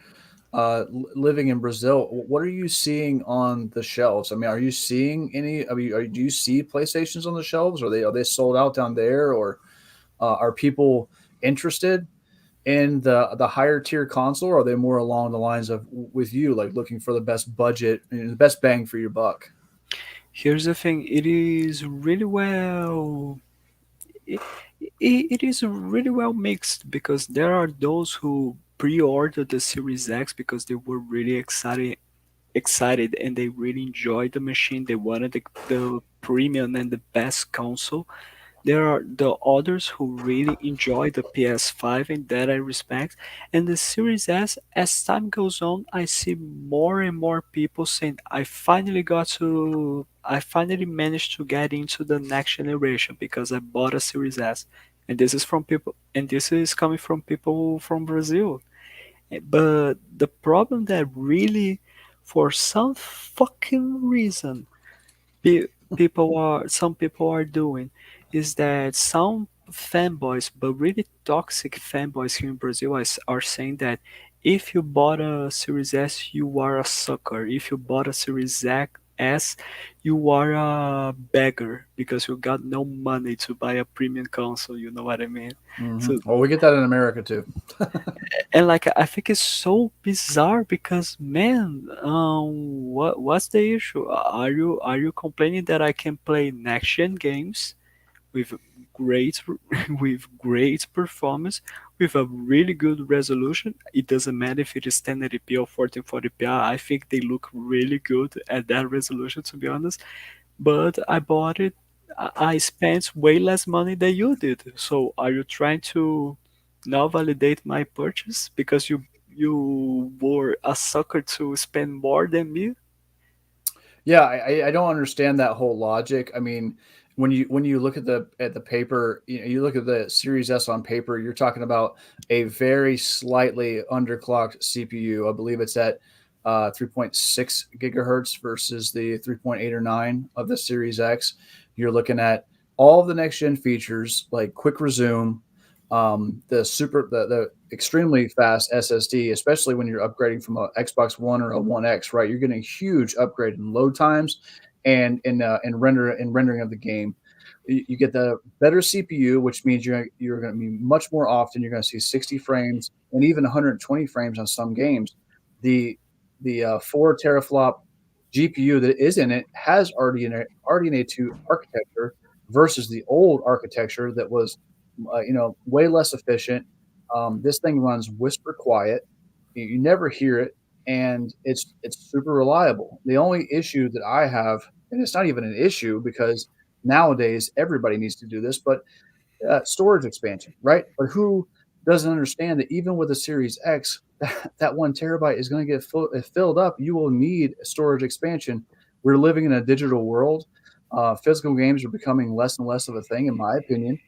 living in Brazil, what are you seeing on the shelves? I mean, are you seeing any? Do you see PlayStations on the shelves? Are they sold out down there, or are people interested in the higher tier console? Or are they more along the lines of with you, like looking for the best budget and the best bang for your buck? Here's the thing, it is really well. It, it is really well mixed because there are those who pre-ordered the Series X because they were really excited and they really enjoyed the machine. They wanted the premium and the best console. There are the others who really enjoy the PS5, and that I respect. And the Series S, as time goes on, I see more and more people saying, I finally managed to get into the next generation because I bought a Series S. And this is coming from people from Brazil. But the problem that really, for some fucking reason, pe- some people are doing is that some fanboys, but really toxic fanboys here in Brazil, are saying that if you bought a Series S, you are a sucker. If you bought a Series X, S, you are a beggar because you got no money to buy a premium console. You know what I mean? So Well, we get that in America too. and like I think it's so bizarre because man, what's the issue? Are you complaining that I can play next gen games with great with great performance with a really good resolution? It doesn't matter if it is 1080p or 1440p. I think they look really good at that resolution, to be honest. But I bought it. I spent way less money than you did. So are you trying to now validate my purchase because you were a sucker to spend more than me? Yeah, I don't understand that whole logic. I mean, when you look at the paper, you look at the Series S on paper, you're talking about a very slightly underclocked CPU. I believe it's at 3.6 gigahertz versus the 3.8 or 9 of the Series X. You're looking at all of the next gen features like quick resume, the extremely fast SSD, especially when you're upgrading from a Xbox One or a One X, right? You're getting a huge upgrade in load times and in rendering of the game. You get the better CPU, which means you're going to be much more often. You're going to see 60 frames and even 120 frames on some games. The the 4 teraflop GPU that is in it has RDNA2 architecture versus the old architecture that was way less efficient. This thing runs whisper quiet. You never hear it, and it's super reliable. The only issue that I have, and it's not even an issue because nowadays everybody needs to do this, but storage expansion, right? But who doesn't understand that even with a Series X, that 1 terabyte is going to get filled up. You will need storage expansion. We're living in a digital world. Physical games are becoming less and less of a thing, in my opinion.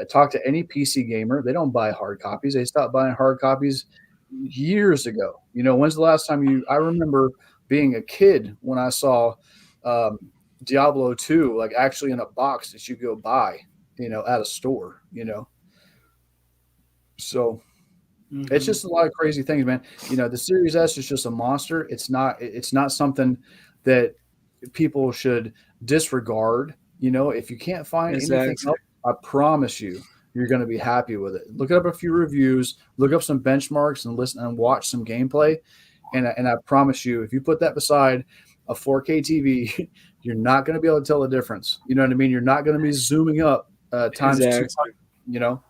Talk to any PC gamer; they don't buy hard copies. They stopped buying hard copies years ago. When's the last time you? I remember being a kid when I saw um, Diablo 2, like actually in a box that you go buy, at a store. So it's Hmm. just a lot of crazy things, man. The Series S is just a monster. It's not something that people should disregard. If you can't find anything Exactly. else, I promise you're going to be happy with it. Look up a few reviews, look up some benchmarks, and listen and watch some gameplay. And I promise you, if you put that beside a 4K TV, you're not going to be able to tell the difference. You know what I mean? You're not going to be zooming up times 200. Exactly. You know?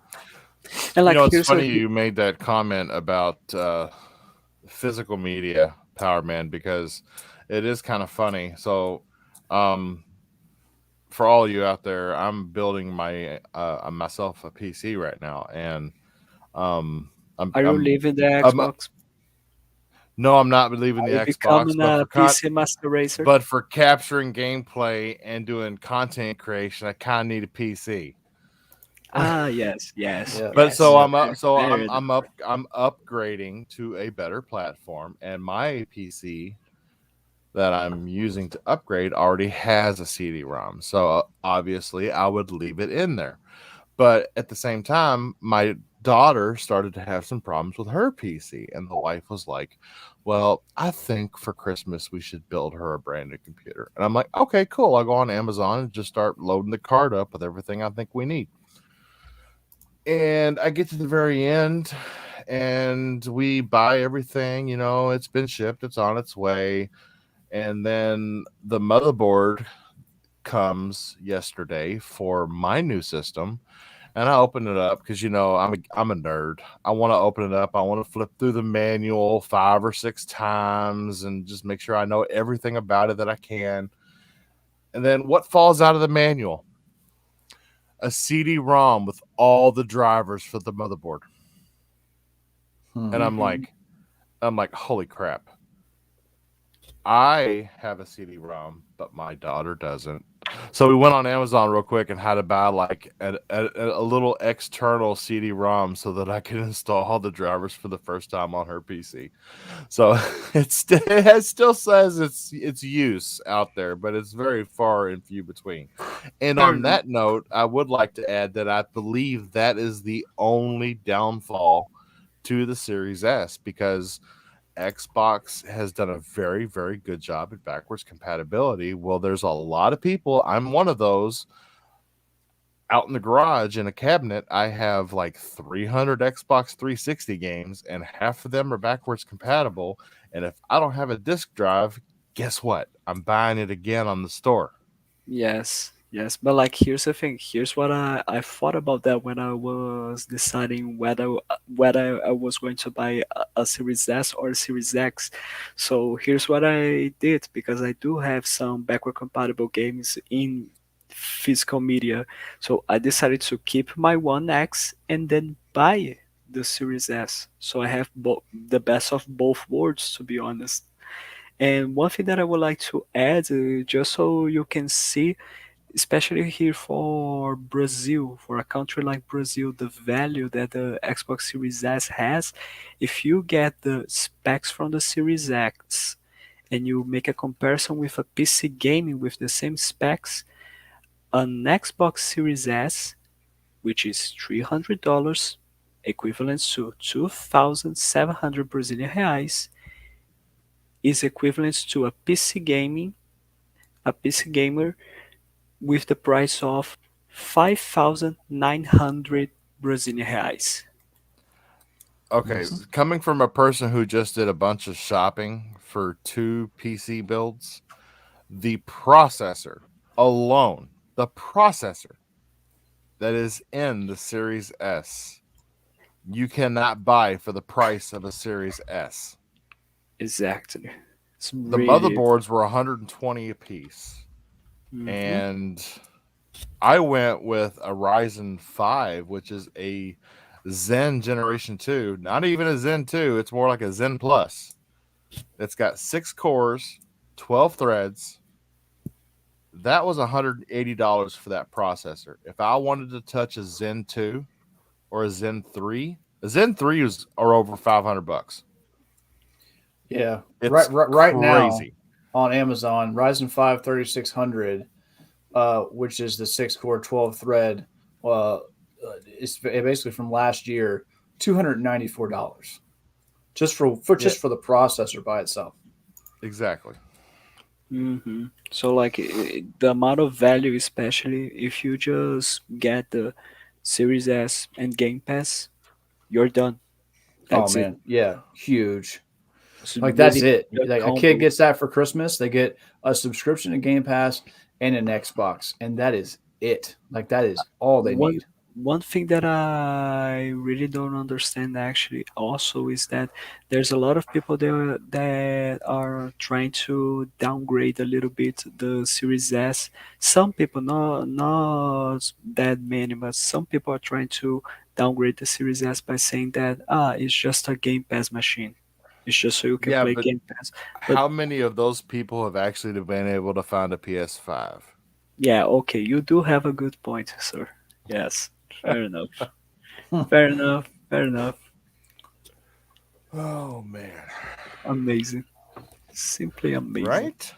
And like It's here's a funny you made that comment about physical media, Power Man, because it is kind of funny. So, um, for all you out there, I'm building myself a PC right now, and um, I'm are you I'm leaving the I'm Xbox? no, I'm not leaving Are the you Xbox, becoming a PC master racer? but for capturing gameplay and doing content creation, I kind of need a PC. Ah, yes, yes, Yeah. But yes. so Yeah. I'm up, so Very I'm upgrading to a better platform, and my PC that I'm using to upgrade already has a CD-ROM. So obviously, I would leave it in there. But at the same time, my daughter started to have some problems with her PC, and the wife was like, "Well, I think for Christmas we should build her a brand new computer." And I'm like, "Okay, cool. I'll go on Amazon and just start loading the cart up with everything I think we need." And I get to the very end, and we buy everything. It's been shipped, it's on its way. And then the motherboard comes yesterday for my new system, and I open it up because I'm a nerd. I want to open it up. I want to flip through the manual 5 or 6 times and just make sure I know everything about it that I can. And then what falls out of the manual? A CD-ROM with all the drivers for the motherboard. And Hmm. hmm I'm like, holy crap. I have a CD-ROM, but my daughter doesn't. So we went on Amazon real quick and had to buy like a little external CD-ROM so that I could install the drivers for the first time on her PC. So still says its use out there, but it's very far and few between. And Fair on enough. that note, I would like to add that I believe that is the only downfall to the Series S, because Xbox has done a very, very good job at backwards compatibility. Well, there's a lot of people. I'm one of those. Out in the garage in a cabinet, I have like 300 Xbox 360 games, and half of them are backwards compatible. And if I don't have a disk drive, guess what? I'm buying it again on the store. Yes, yes, but like here's the thing. Here's what I thought about that when I was deciding whether I was going to buy a Series S or a Series X. So here's what I did because I do have some backward compatible games in physical media. So I decided to keep my One X and then buy the Series S. So I have the best of both worlds, to be honest. And one thing that I would like to add, just so you can see, especially here for Brazil, for a country like Brazil, the value that the Xbox Series S has, if you get the specs from the Series X and you make a comparison with a PC gaming with the same specs, an Xbox Series S, which is $300, equivalent to 2,700 Brazilian reais, is equivalent to a PC gamer with the price of 5,900 Brazilian reais. Okay, coming from a person who just did a bunch of shopping for 2 PC builds, the processor alone, the processor that is in the Series S, you cannot buy for the price of a Series S. Exactly. It's The really. motherboards were 120 a piece, Mhm. and I went with a Ryzen 5, which is a Zen Generation 2. Not even a Zen 2, it's more like a Zen Plus. It's got 6 cores, 12 threads. That was $180 for that processor. If I wanted to touch a Zen 2 or a Zen 3, a Zen 3 are over $500. Yeah. It's Right now crazy. on Amazon, Ryzen 5 3600, which is the 6 core 12 thread, it's basically from last year, $294 Yeah, just for the processor by itself. exactly. So like the amount of value, especially if you just get the Series S and Game Pass, you're done. Oh That's it. man, yeah, huge. It's Like that's really it. the Like a kid combo. gets that for Christmas. They get a subscription to Game Pass and an Xbox, and that is it. Like that is all they One need. one thing that I really don't understand actually also is that there's a lot of people there that are trying to downgrade a little bit the Series S. Some people, not that many, but some people are trying to downgrade the Series S by saying that it's just a Game Pass machine. It's just so you can Yeah, play but Game Pass. But how many of those people have actually been able to find a PS5? yeah, okay, you do have a good point, sir. Yes, fair enough. Fair enough. Fair enough. Oh man. Amazing. Simply amazing. Right?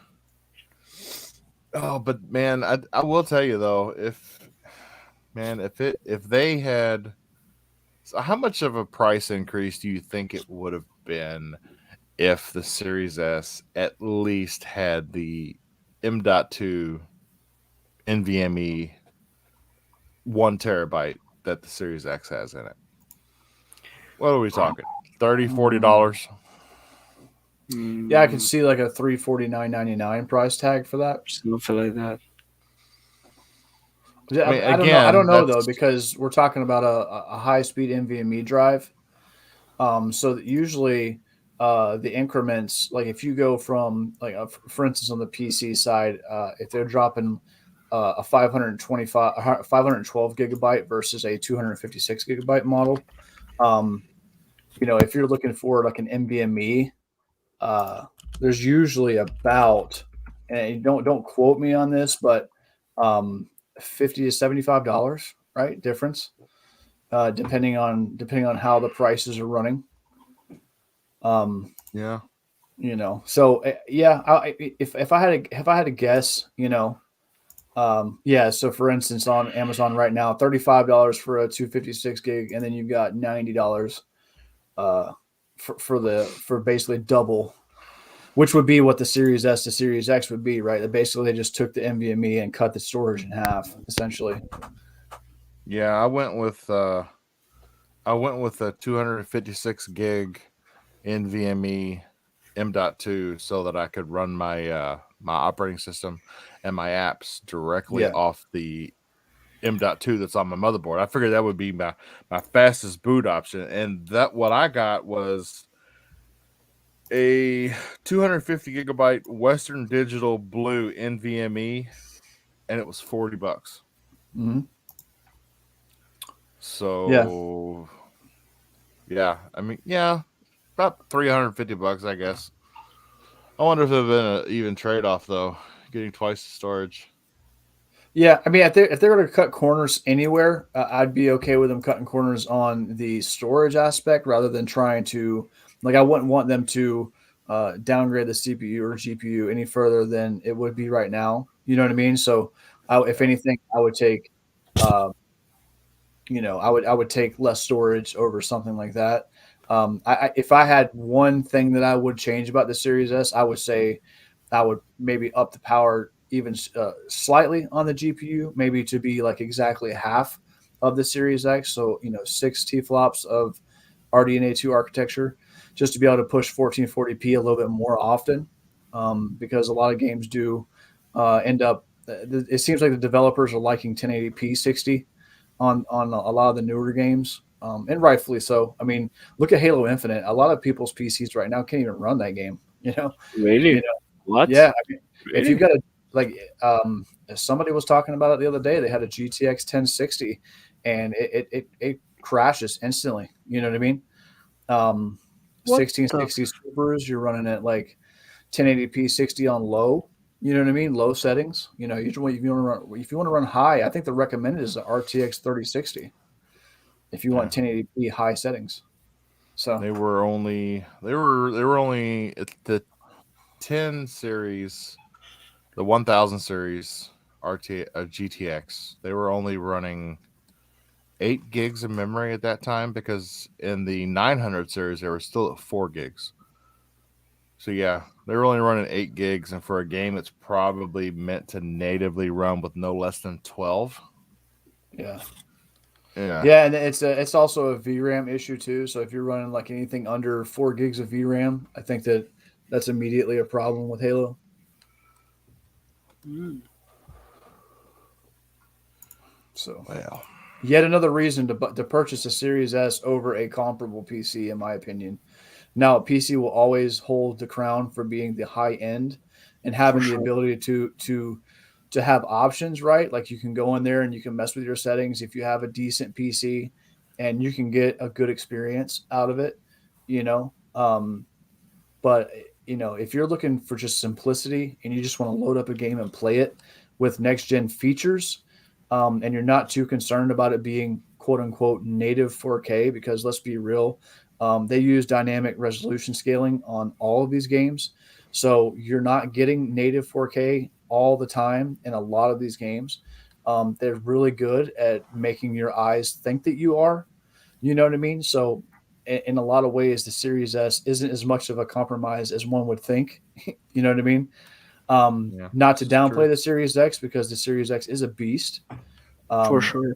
Oh, but man, I will tell you though, if they had, so how much of a price increase do you think it would have been if the Series S at least had the M.2 NVMe 1 terabyte that the Series X has in it? What are we talking? 30 Mm. $40? Yeah, I could Mm, see like a 349.99 price tag for that. something like that. I mean, I don't know. I don't again, know though that's because we're talking about a high speed NVMe drive. So that usually the increments, like if you go from like for instance on the PC side, if they're dropping a 512 gigabyte versus a 256 gigabyte model, um, if you're looking for like an NVMe, uh, there's usually about, and don't quote me on this, but um, $50 to $75, right? Difference, depending on how the prices are running. Um, yeah. so yeah, if I had to guess, yeah. So for instance, on Amazon right now, $35 for a 256 gig, and then you've got $90 uh for basically double, which would be what the Series S to Series X would be, right? Basically, they just took the NVMe and cut the storage in half, essentially. Yeah, I went with a 256 gig NVMe M.2 so that I could run my operating system and my apps directly Yeah. off the M.2 that's on my motherboard. I figured that would be my fastest boot option, and that what I got was a 250 gigabyte Western Digital Blue NVMe, and it was $40. Hmm. Yeah. So yeah, I mean, yeah, about $350, I guess. I wonder if there'd been an even trade off though, getting twice the storage. Yeah, I mean, if they're going to cut corners anywhere, I'd be okay with them cutting corners on the storage aspect rather than trying to, like, I wouldn't want them to downgrade the CPU or GPU any further than it would be right now. You know what I mean? So, if Yeah, anything, I would take, uh, I would take less storage over something like that. If I had one thing that I would change about the Series S, I would say I would maybe up the power even slightly on the GPU, maybe to be like exactly half of the Series X. So, 6 T-flops of RDNA2 architecture, just to be able to push 1440p a little bit more often, because a lot of games do end up. It seems like the developers are liking 1080p 60 on a lot of the newer games, and rightfully so. I mean, look at Halo Infinite. A lot of people's PCs right now can't even run that game. You Really? know, What? yeah. I mean, if you've Really? got a like, somebody was talking about it the other day. They had a GTX 1060, and it crashes instantly. You know what I mean? Um, What the? 1660 Supers, you're running at like 1080p 60 on low. You know what I mean? Low settings. If you want to run high, I think the recommended is the RTX 3060. If you yeah. want 1080p high settings. So They were only at the 10 series, the 1000 series GTX. They were only running 8 gigs of memory at that time because in the 900 series they were still at 4 gigs. So yeah, they were only running 8 gigs, and for a game that's probably meant to natively run with no less than 12. yeah, Yeah, yeah, and it's also a VRAM issue too. So if you're running like anything under 4 gigs of VRAM, I think that's immediately a problem with Halo. Mm. So well, yet another reason to purchase a Series S over a comparable PC, in my opinion. Now, a PC will always hold the crown for being the high end and For having the sure. ability to have options, right? Like, you can go in there and you can mess with your settings if you have a decent PC, and you can get a good experience out of it, you know. But if you're looking for just simplicity and you just want to load up a game and play it with next gen features, and you're not too concerned about it being quote unquote native 4K, because let's be real, they use dynamic resolution scaling on all of these games, so you're not getting native 4K all the time in a lot of these games. They're really good at making your eyes think that you are. You know what I mean? So, in a lot of ways, the Series S isn't as much of a compromise as one would think. You know what I mean? yeah, Not to this is true. downplay the Series X, because the Series X is a beast. For Um, sure.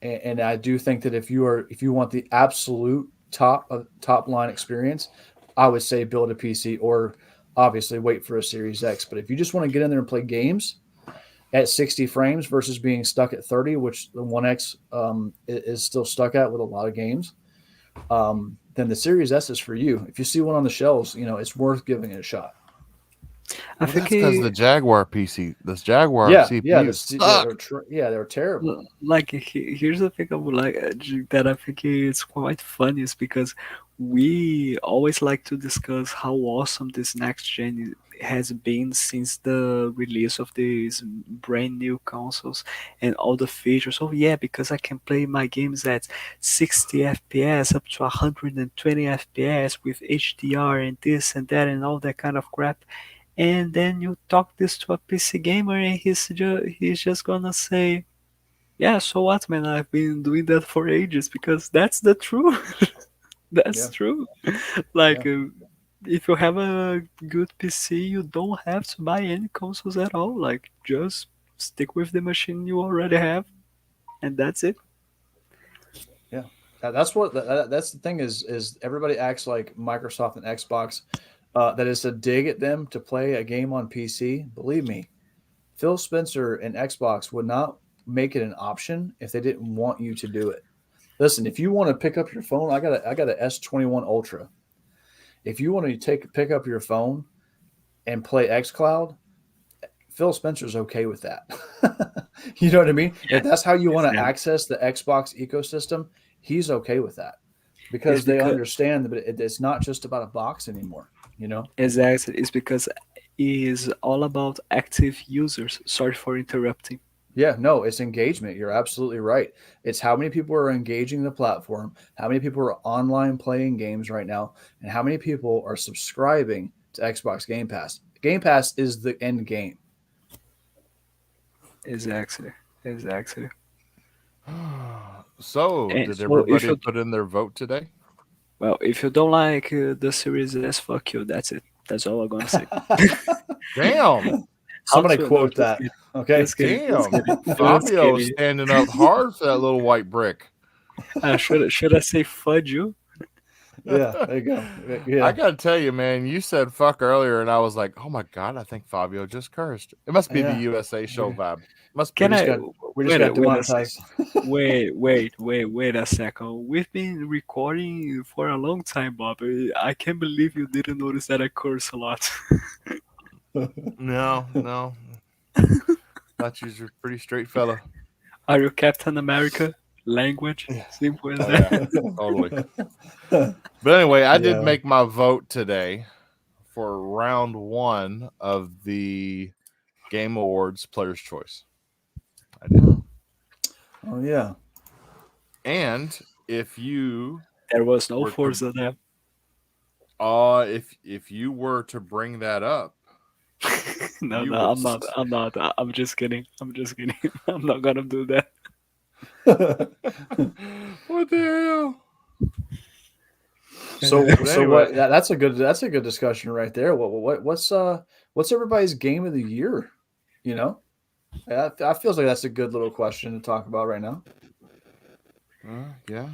and I do think that if you want the absolute top line experience, I would say build a PC, or obviously wait for a Series X. But if you just want to get in there and play games at 60 frames versus being stuck at 30, which the One X is still stuck at with a lot of games, then the Series S is for you. If you see one on the shelves, it's worth giving it a shot. I Well, think that's because the Jaguar PC, this Jaguar Yeah, yeah, CPU yeah, suck. they're terrible. like here's the thing I would like that I think is quite funny is because we always like to discuss how awesome this next gen has been since the release of these brand new consoles and all the features. Oh yeah, because I can play my games at 60 FPS up to 120 FPS with HDR and this and that and all that kind of crap. And then you talk this to a PC gamer and he's just gonna say, yeah, so what, man? I've been doing that for ages because that's the truth. That's Yeah, true. Like, yeah, if you have a good PC, you don't have to buy any consoles at all. Like, just stick with the machine you already have, and that's it. yeah. That's what that's the thing is everybody acts like Microsoft and Xbox that is a dig at them to play a game on PC. Believe me, Phil Spencer and Xbox would not make it an option if they didn't want you to do it. Listen, if you want to pick up your phone, I got a S21 Ultra. If you want to pick up your phone and play XCloud, Phil Spencer's okay with that. You know what I mean? Yeah, If that's how you want to exactly. access the Xbox ecosystem, he's okay with that It's because they because understand that it's not just about a box anymore. You know? exactly. It's because it's all about active users. Sorry for interrupting. Yeah, no, it's engagement. You're absolutely right. It's how many people are engaging the platform, how many people are online playing games right now, and how many people are subscribing to Xbox Game Pass. Game Pass is the end game. Exactly. Exactly. So, And did so if everybody you put in their vote today? well, if you don't like the Series S, fuck you. That's it. That's all I'm gonna say. Damn, How Somebody to? No, quote just that. kidding. Okay. Just kidding. Just damn. kidding. Just Fabio kidding. standing up hard for that little white brick. Should I say fudge you? Yeah, there you go. I Yeah. gotta tell you, man, you said fuck earlier, and I was like, oh my god, I think Fabio just cursed. It must be the Yeah. USA show We, vibe. Must we Can be. just I got we just got wait a sec. demonetized. Wait a second. We've been recording for a long time, Bob. I can't believe you didn't notice that I curse a lot. No, no. Thought you was a pretty straight fella. Are you Captain America? Language? Yeah. Simple as Oh yeah, that. totally. But anyway, I did Yeah. make my vote today for round one of the Game Awards Player's Choice. I did. Oh yeah. And if you There was no were to force on that. if you were to bring that up, No, you no, would I'm not. I'm not. I'm just kidding. I'm just kidding. I'm not gonna do that. what the hell? But So what? anyway, That's a good discussion right there. What's everybody's game of the year? You know, I feels like that's a good little question to talk about right now. yeah.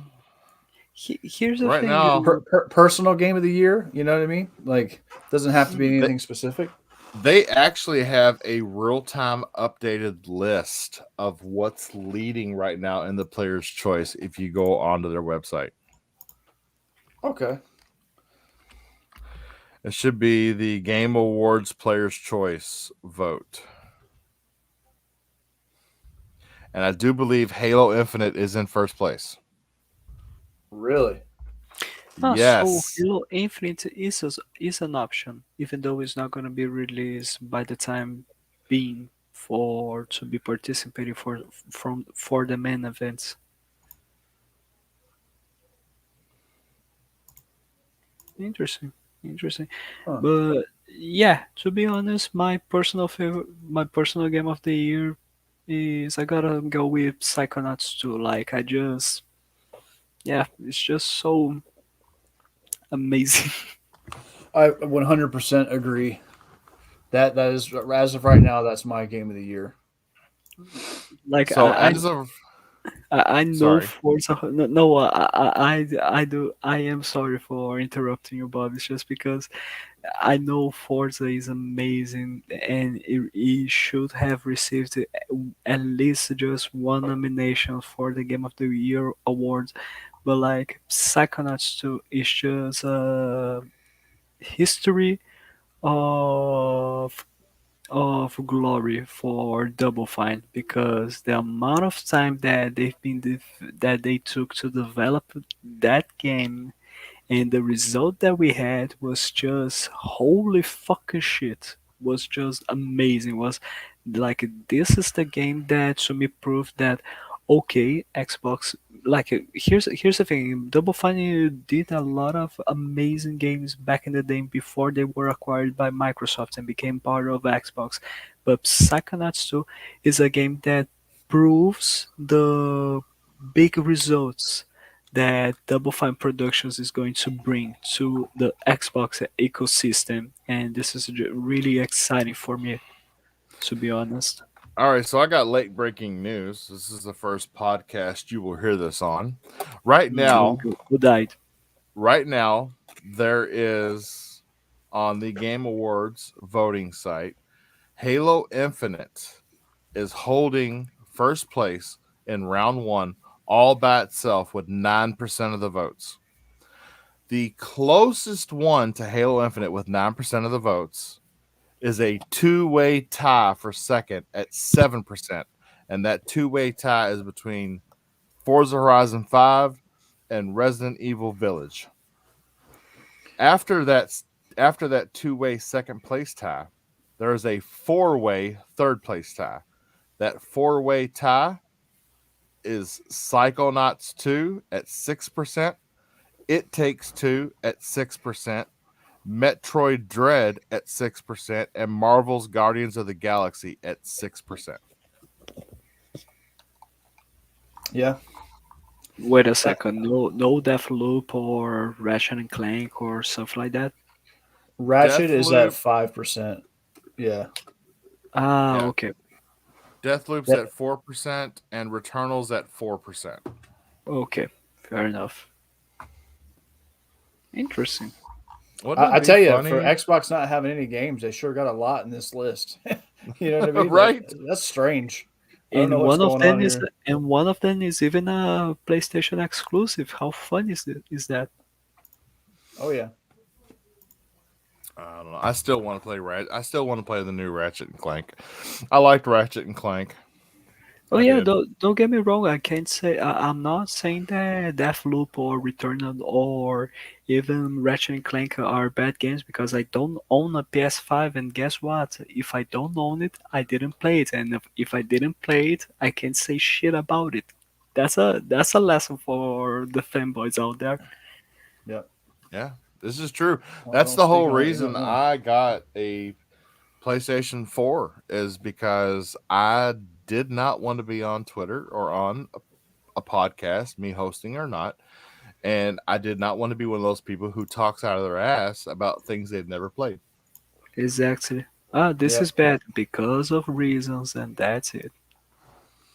Here's the Right thing. now, Personal game of the year. You know what I mean? Like doesn't have to be they, anything specific. they actually have a real-time updated list of what's leading right now in the Player's Choice if you go onto their website. Okay. It should be the Game Awards Player's Choice vote. And I do believe Halo Infinite is in first place. Really? Ah, so Yes. Halo Infinite is an option, even though it's not gonna be released by the time being for to be participating for the main events. Interesting, interesting. Huh. But yeah, to be honest, my personal game of the year is I gotta go with Psychonauts 2. Like I just yeah, it's just so amazing. I 100% agree. That is as of right now. That's my game of the year. Like So as of I know sorry. Forza. No, no, I do. I am sorry for interrupting you, Bob. It's just because I know Forza is amazing, and it should have received at least just one nomination for the Game of the Year awards. But like Psychonauts 2 is just a history of glory for Double Fine because the amount of time that that they took to develop that game and the result that we had was just holy fucking shit. Was just amazing. Was like this is the game that to me proved that okay, Xbox like here's the thing. Double Fine did a lot of amazing games back in the day before they were acquired by Microsoft and became part of Xbox. But Psychonauts 2 is a game that proves the big results that Double Fine Productions is going to bring to the Xbox ecosystem, and this is really exciting for me, to be honest. All right, so I got late breaking news. This is the first podcast you will hear this on. Right now, Who died? right now, there is on the Game Awards voting site, Halo Infinite is holding first place in round one all by itself with 9% of the votes. The closest one to Halo Infinite with 9% of the votes is a two-way tie for second at 7%. And that two-way tie is between Forza Horizon 5 and Resident Evil Village. After that two-way second place tie, there is a four-way third place tie. That four-way tie is Psychonauts 2 at 6%, It Takes Two at 6%, Metroid Dread at 6%, and Marvel's Guardians of the Galaxy at 6%. Yeah. Wait a second. No Deathloop or Ratchet and Clank or something like that. Ratchet is at Deathloop. 5%. Yeah. Ah, Yeah. okay. Deathloop's That- at 4%, and Returnal's at 4%. Okay. Fair enough. Interesting. I tell you, for Xbox not having any games, they sure got a lot in this list. You know what I mean? Right? That's strange. I don't And know what's one of going them on is here. and one of them is even a PlayStation exclusive. How fun is that? Oh yeah. I don't know. I still want to play I still want to play the new Ratchet and Clank. I liked Ratchet and Clank. Oh I yeah, did. don't get me wrong. I can't say I'm not saying that Deathloop or Returnal or even Ratchet and Clank are bad games because I don't own a PS5. And guess what? If I don't own it, I didn't play it. And if I didn't play it, I can't say shit about it. That's a lesson for the fanboys out there. Yep. Yeah, this is true. Well, That's don't the speak whole on it, you reason don't know. I got a PlayStation 4 is because I did not want to be on Twitter or on a podcast, me hosting or not. And I did not want to be one of those people who talks out of their ass about things they've never played. Exactly. This Yep. is bad because of reasons, and that's it.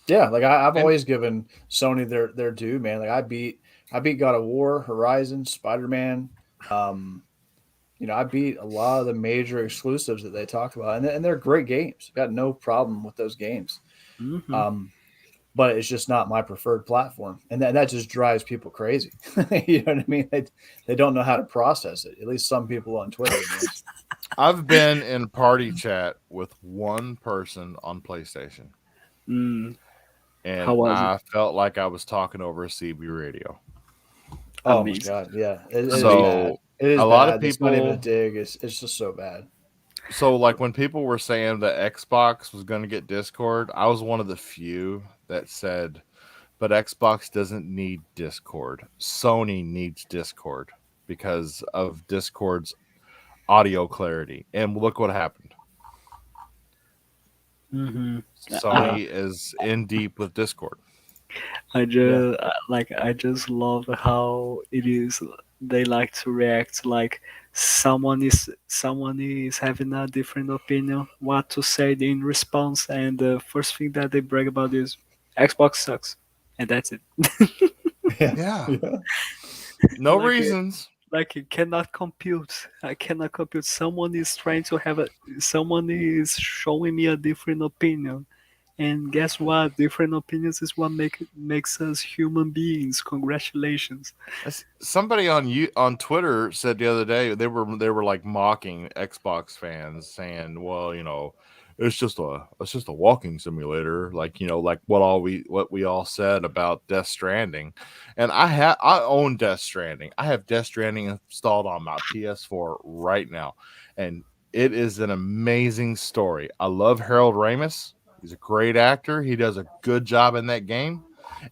Yeah, like I've And- always given Sony their due, man. Like I beat God of War, Horizon, Spider-Man. I beat a lot of the major exclusives that they talked about, and they're great games. Got no problem with those games. Hmm. But it's just not my preferred platform, and that just drives people crazy. You know what I mean? They don't know how to process it. At least some people on Twitter. I've been in party chat with one person on PlayStation, Mm, and how was it? I felt like I was talking over a CB radio. Oh Amazing. my god, yeah, it is So, bad. It is a lot of bad. It's not even a people- dig. It's just so bad. So, like when people were saying that Xbox was going to get Discord, I was one of the few that said, but Xbox doesn't need Discord. Sony needs Discord because of Discord's audio clarity. And look what happened. Hmm. Sony is in deep with Discord. I just love how it is. They like to react like someone is having a different opinion, what to say in response, and the first thing that they brag about is Xbox sucks, and that's it. Yeah. No Like, reasons. Like it cannot compute. I cannot compute. Someone is trying to have a. Someone is showing me a different opinion, and guess what? Different opinions is what makes us human beings. Congratulations. Somebody on Twitter said the other day they were like mocking Xbox fans, saying, "Well, it's just a walking simulator," like like what we all said about Death Stranding. And I own Death Stranding. I have Death Stranding installed on my PS4 right now, and it is an amazing story. I love Harold Ramis. He's a great actor. He does a good job in that game.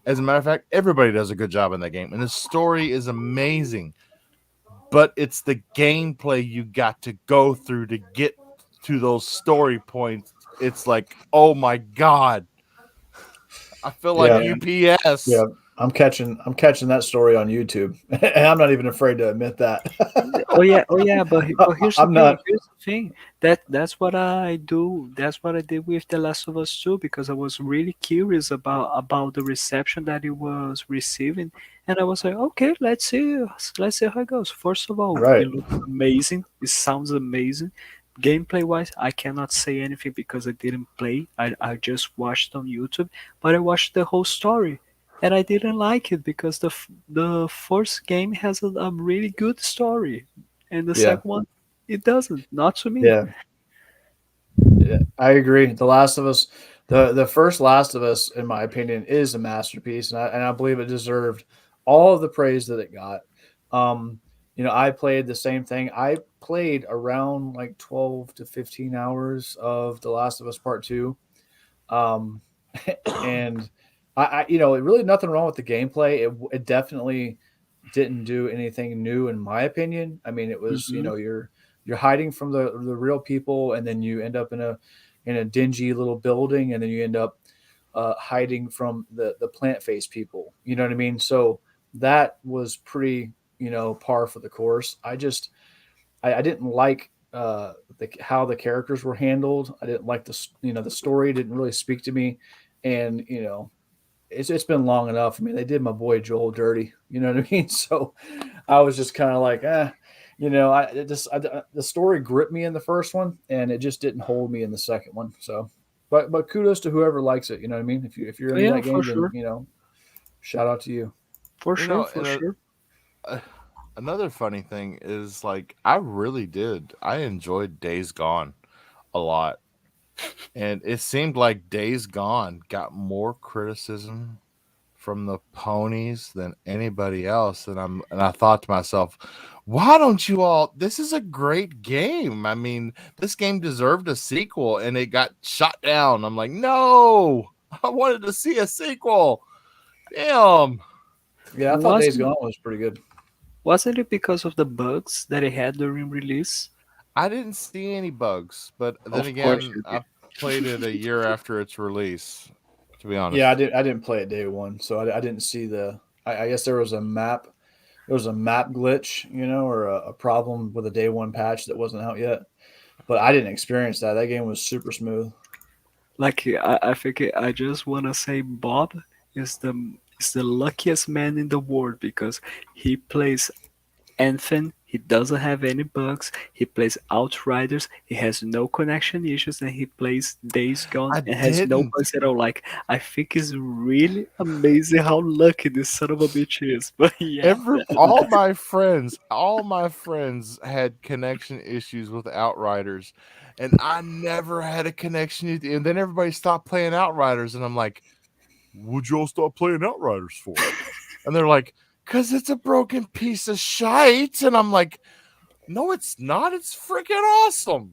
As a matter of fact, everybody does a good job in that game, and the story is amazing. But it's the gameplay you got to go through to get to those story points. It's like, oh my god, I feel like Yeah. UPS. Yeah. I'm catching that story on YouTube, and I'm not even afraid to admit that. Oh yeah, but here's the I'm thing. not. Here's the thing. That's what I do. That's what I did with The Last of Us 2 because I was really curious about the reception that it was receiving, and I was like, okay, let's see how it goes. First of all, Right. it looks amazing. It sounds amazing. Gameplay wise, I cannot say anything because I didn't play. I just watched on YouTube, but I watched the whole story and I didn't like it because the first game has a really good story, and the Yeah. second one it doesn't. Not to me. Yeah. Yeah. I agree. The Last of Us, the first Last of Us, in my opinion, is a masterpiece, and I believe it deserved all of the praise that it got. Um, I played the same thing. I played around like 12 to 15 hours of The Last of Us Part Two. Um, and really nothing wrong with the gameplay. It definitely didn't do anything new in my opinion. I mean, it was, Hmm. you're hiding from the real people, and then you end up in a dingy little building, and then you end up hiding from the plant face people. You know what I mean? So that was pretty, par for the course. I didn't like how the characters were handled. I didn't like the story didn't really speak to me, and it's been long enough. I mean, they did my boy Joel dirty. You know what I mean? So I was just kind of like, the story gripped me in the first one, and it just didn't hold me in the second one. So, but kudos to whoever likes it. You know what I mean? If you're Oh into yeah, that for game, then sure, shout out to you. for You sure, know, for and sure. uh, another funny thing is like I really did. I enjoyed Days Gone a lot, and it seemed like Days Gone got more criticism from the ponies than anybody else. And I thought to myself, why don't you all? This is a great game. I mean, this game deserved a sequel, and it got shot down. I'm like, no, I wanted to see a sequel. Damn. Yeah, I thought Days Wasn't Gone was pretty good. wasn't it because of the bugs that it had during release? I didn't see any bugs, but then Of course again, you I did. played it a year after its release. To be Yeah, I honest, didn't. I didn't play it day one, so I didn't see the. I guess there was a map. There was a map glitch, or a problem with a day one patch that wasn't out yet. But I didn't experience that. That game was super smooth. Like I think I just wanna say Bob is the luckiest man in the world because he plays Anthem, he doesn't have any bugs. He plays Outriders. He has no connection issues, and he plays Days Gone I and has no didn't. bugs at all. Like I think it's really amazing how lucky this son of a bitch is. But yeah, All my friends had connection issues with Outriders, and I never had a connection. And then everybody stopped playing Outriders, and I'm like, "Would y'all stop playing Outriders for?" And they're like, "Cause it's a broken piece of shite." And I'm like, "No, it's not. It's freaking awesome."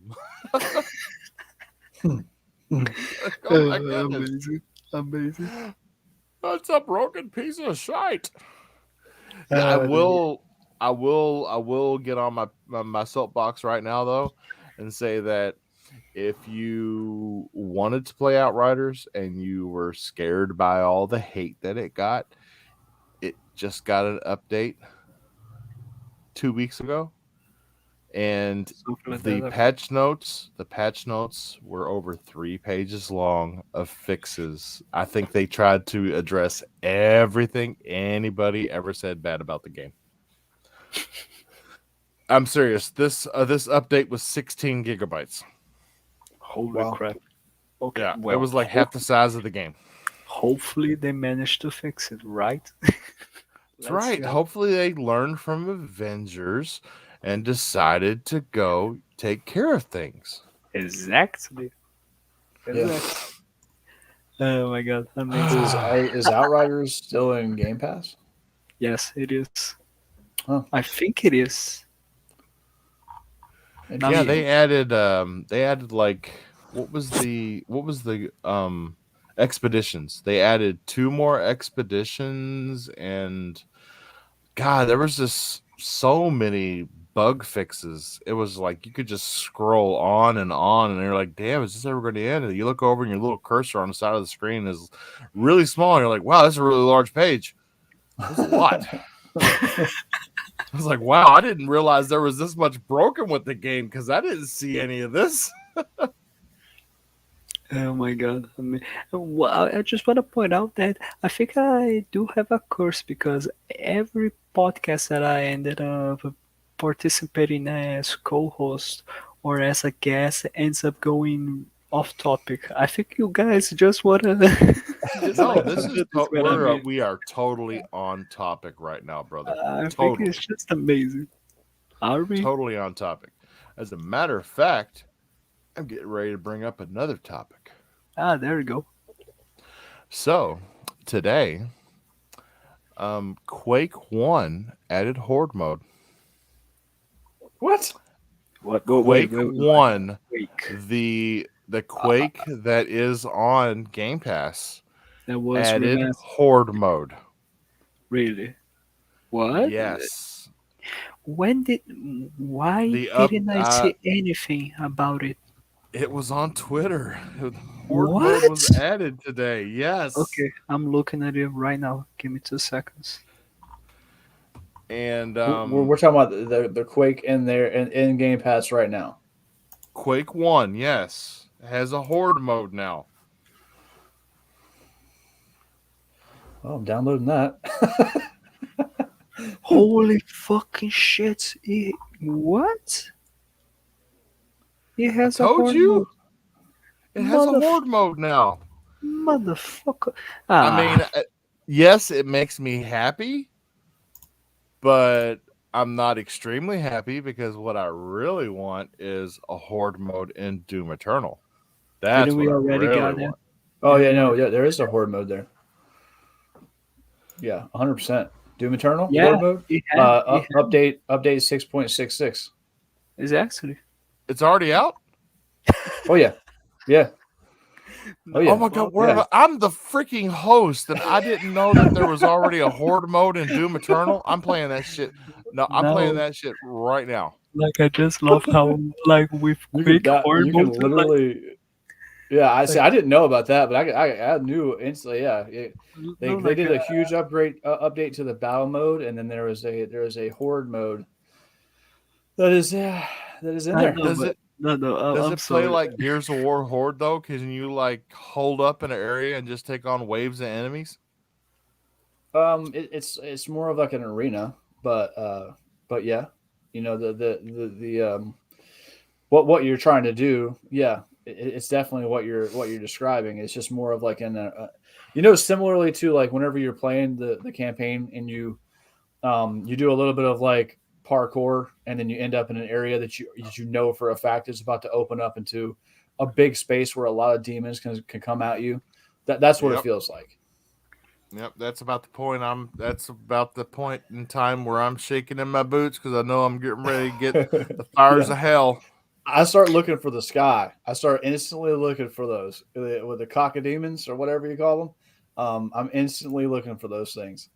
Oh my goodness, amazing, amazing. that's a broken piece of shite. Yeah, Dude. I will get on my soapbox right now though, and say that if you wanted to play Outriders and you were scared by all the hate that it got, it just got an update 2 weeks ago, and Something like that. the patch notes were over 3 pages long of fixes. I think they tried to address everything anybody ever said bad about the game. I'm serious. This update was 16 gigabytes. Holy Wow. crap. Okay, Yeah, it well, was like half the size of the game. hopefully they managed to fix it, right? That's Let's see right. how. Hopefully they learned from Avengers and decided to go take care of things. Exactly. Yeah. Exactly. Oh my god, amazing. Is Outriders still in Game Pass? Yes, it is. Huh. I think it is. Not Yeah, Interesting. sure. they added like what was the expeditions. They added two more expeditions, and God, there was just so many bug fixes. It was like you could just scroll on, and you're like, "Damn, is this ever going to end?" And you look over, and your little cursor on the side of the screen is really small, and you're like, "Wow, that's a really large page." It was a lot. I was like, wow, I didn't realize there was this much broken with the game because I didn't see any of this. Oh my god. I mean, well, I just want to point out that I think I do have a curse because every podcast that I ended up participating as co-host or as a guest ends up going off topic. I think you guys just want to just No, like this to is do this when I mean. we are totally on topic right now, brother. I think Totally, it's just amazing. Are we? totally on topic. As a matter of fact, I'm getting ready to bring up another topic. Ah, there we go. So today, Quake 1 added Horde mode. What? What? Quake 1, Wait. the Quake that is on Game Pass That was added remastered. Horde mode. Really? What? Yes. When did? Why The up didn't I see anything about it? it was on Twitter. Horde mode was What? added today. Yes. Okay, I'm looking at it right now. Give me 2 seconds. And We're talking about the Quake in there in Game Pass right now. Quake 1, yes, has a Horde mode now. Oh, I'm downloading that. Holy fucking shit! What? It has a Told horde you. mode. It has a Motherf- Horde mode now. Motherfucker! I mean, yes, it makes me happy, but I'm not extremely happy because what I really want is a Horde mode in Doom Eternal. That's didn't we what I already really got it? want. Oh yeah, no, yeah, there is a Horde mode there. Yeah, 100%. Doom Eternal Yeah, Horde mode. it had, Update 6.66. it's actually. It's already out. Oh yeah, yeah. Oh yeah. Oh my god, I'm the freaking host and I didn't know that there was already a Horde mode in Doom Eternal. I'm playing that shit. No, I'm playing that shit right now. Like I just love how like with quick horde You can mode, literally. Yeah, I see. I didn't know about that, but I knew instantly. Yeah, they did a huge update to the battle mode, and then there is a horde mode that is in there. Does it I'm play sorry. like Gears of War Horde though? Can you like hold up in an area and just take on waves of enemies? It's more of like an arena, but yeah, you know the what you're trying to do, yeah, it's definitely what you're describing. It's just more of like similarly to like whenever you're playing the campaign and you do a little bit of like parkour and then you end up in an area that you know for a fact is about to open up into a big space where a lot of demons can come at you. That's what it feels like. Yep, that's about the point. That's about the point in time where I'm shaking in my boots because I know I'm getting ready to get the fires of hell. I start looking for the sky. I start instantly looking for those with the cocodemons or whatever you call them. I'm instantly looking for those things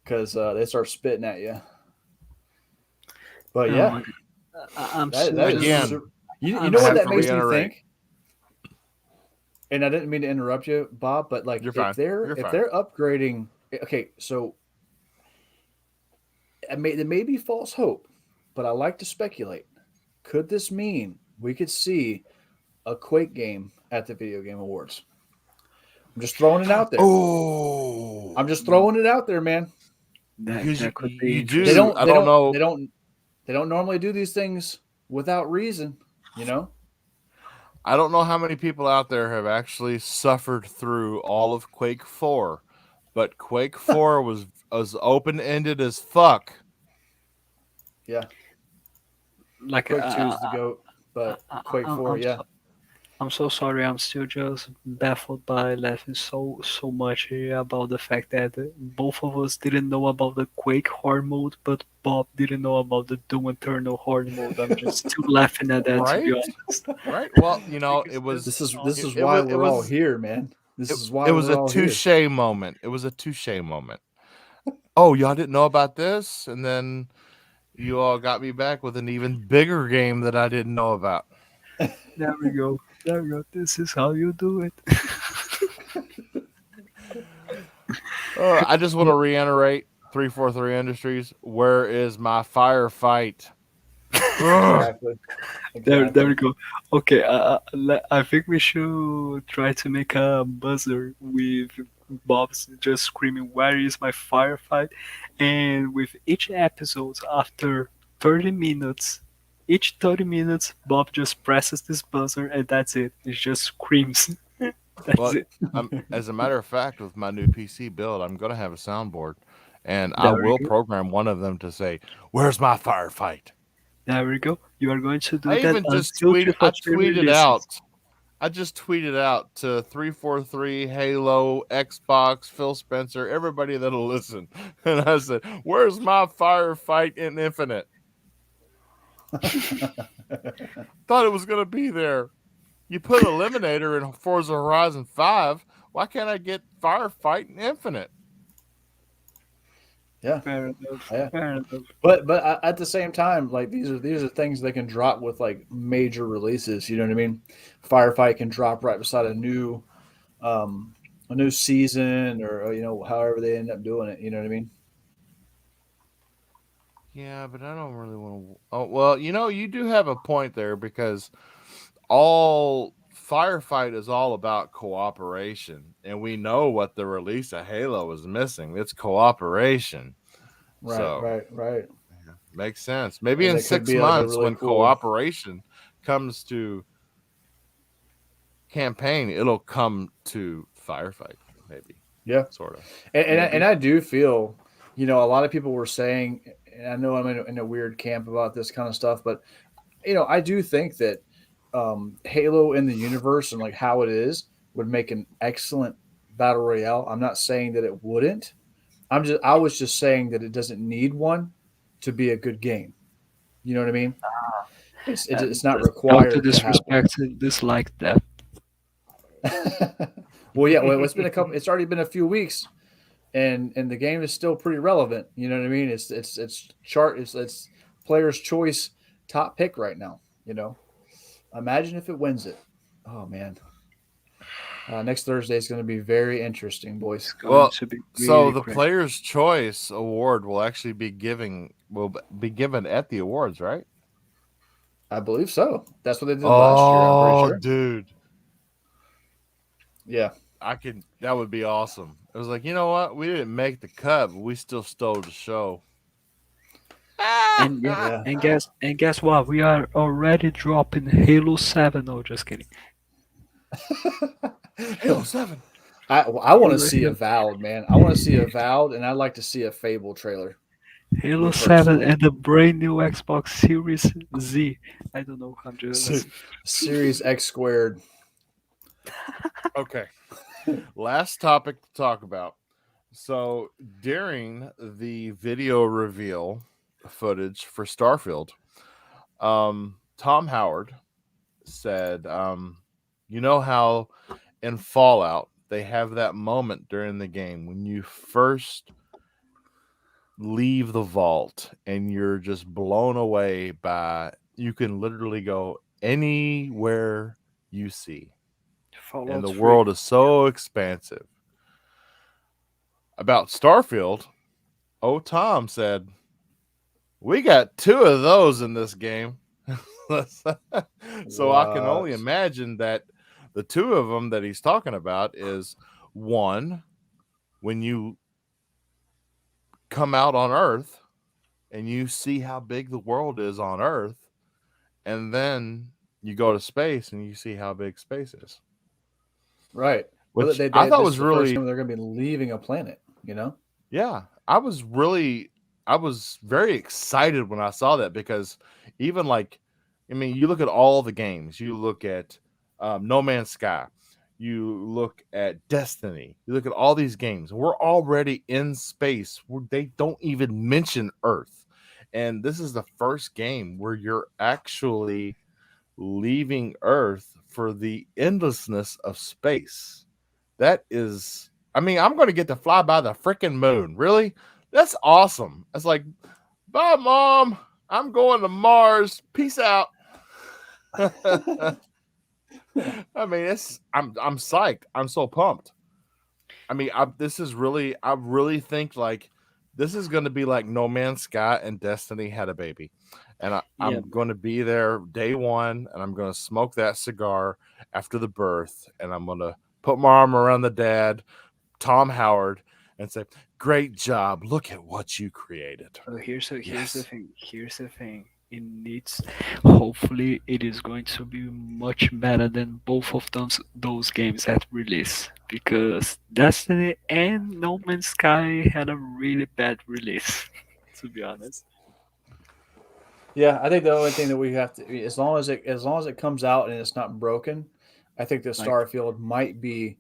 because they start spitting at you. But yeah, I'm again. You know what that makes me think? And I didn't mean to interrupt you, Bob, but like if they're upgrading, okay, so there may be false hope, but I like to speculate. Could this mean we could see a Quake game at the Video Game Awards? I'm just throwing it out there. Oh, I'm just throwing it out there, man. That could be. You do. I don't know. They don't normally do these things without reason, you know. I don't know how many people out there have actually suffered through all of Quake 4, but Quake 4 was as open-ended as fuck. Yeah. Like Quake 2 is the GOAT, but Quake 4, yeah. I'm so sorry. I'm still just baffled by laughing so much about the fact that both of us didn't know about the Quake horde mode, but Bob didn't know about the Doom Eternal horde mode. I'm just still laughing at that, right? To be honest. Right. Well, you know, it was. This is why we're all here, man. This is why it was a touche moment. It was a touche moment. Oh, y'all didn't know about this, and then you all got me back with an even bigger game that I didn't know about. There we go. There we go. This is how you do it. I just want to reiterate 343 Industries, where is my firefight? Ugh. Exactly. There Exactly. we go. Okay, I think we should try to make a buzzer with Bob's just screaming, "Where is my firefight?" And with each episode, after 30 minutes, each 30 minutes, Bob just presses this buzzer, and that's it. It just screams. That's But it. as a matter of fact, with my new PC build, I'm going to have a soundboard, and I There we will go. program one of them to say, "Where's my firefight?" There we go. You are going to do I that even just until tweeted. I 343 tweeted releases. out. I just tweeted out to 343 Halo, Xbox, Phil Spencer, everybody that'll listen, and I said, "Where's my firefight in Infinite?" Thought it was going to be there. You put Eliminator in Forza Horizon 5. Why can't I get Firefight in Infinite? Yeah. Fair enough. Yeah. Fair enough. But at the same time, like these are things they can drop with like major releases. You know what I mean? Firefight can drop right beside um, a new season, or however they end up doing it. You know what I mean? Yeah, but I don't really want to. Oh, well, you do have a point there because all Firefight is all about cooperation, and we know what the release of Halo is missing. It's cooperation. Right, So, right, right. yeah, makes sense. Maybe And in it could six be like a months, really when cool. cooperation comes to campaign, it'll come to Firefight, maybe, Yeah, sort of. and Maybe. I do feel, a lot of people were saying, and I know I'm in a weird camp about this kind of stuff, but I do think that Halo in the universe and like how it is would make an excellent battle royale. I'm not saying that it wouldn't. I was just saying that it doesn't need one to be a good game. You know what I mean? It's not How to required to have one. disrespect and dislike that. Well, yeah. Well, it's been a couple. It's already been a few weeks, and the game is still pretty relevant. You know what I mean? It's player's choice top pick right now. Imagine if it wins it. Oh man, next Thursday is going to be very interesting, boys. It's going Well, to be so really the great. Player's Choice Award will actually be given at the awards, right? I believe so. That's what they did last year. I'm pretty Oh, sure. dude, Yeah, I could. That would be awesome. It was like, you know what? We didn't make the cut, but we still stole the show. And yeah, yeah. and guess what? We are already dropping Halo 7. No, just kidding. Halo 7. I want to Halo, see Avowed, man. I want to see Avowed, and I'd like to see a Fable trailer. Halo Me 7 personally. and the brand new Xbox Series Z. I don't know how to. Series X squared. Okay. Last topic to talk about. So during the video reveal footage for Starfield, Tom Howard said, you know how in Fallout they have that moment during the game when you first leave the vault and you're just blown away by, you can literally go anywhere you see, and Fallout the 3. world is so expansive. About Starfield, oh, Tom said, we got two of those in this game. So I can only What? imagine that the two of them that he's talking about is one, when you come out on Earth and you see how big the world is on Earth, and then you go to space and you see how big space is, Right. Well, which I thought this is was the first really, time they're going to be leaving a planet. You know. yeah, I was very excited when I saw that, because even like, I mean, you look at all the games, you look at No Man's Sky, you look at Destiny, you look at all these games, we're already in space. They don't even mention Earth. And this is the first game where you're actually leaving Earth for the endlessness of space. That is, I mean, I'm going to get to fly by the freaking moon. Really? That's awesome. It's like, bye, Mom. I'm going to Mars. Peace out. I mean, I'm psyched. I'm so pumped. I mean, I really think like This is going to be like No Man's Sky and Destiny had a baby. And Yeah, I'm going to be there day one, and I'm going to smoke that cigar after the birth, and I'm going to put my arm around the dad, Tom Howard, and say, "Great job! Look at what you created." here's the Yes. thing. Here's the thing. It needs. Hopefully, it is going to be much better than both of those games at release, because Destiny and No Man's Sky had a really bad release. To be honest. Yeah, I think the only thing that we have to, as long as it comes out and it's not broken, I think that Like, Starfield might be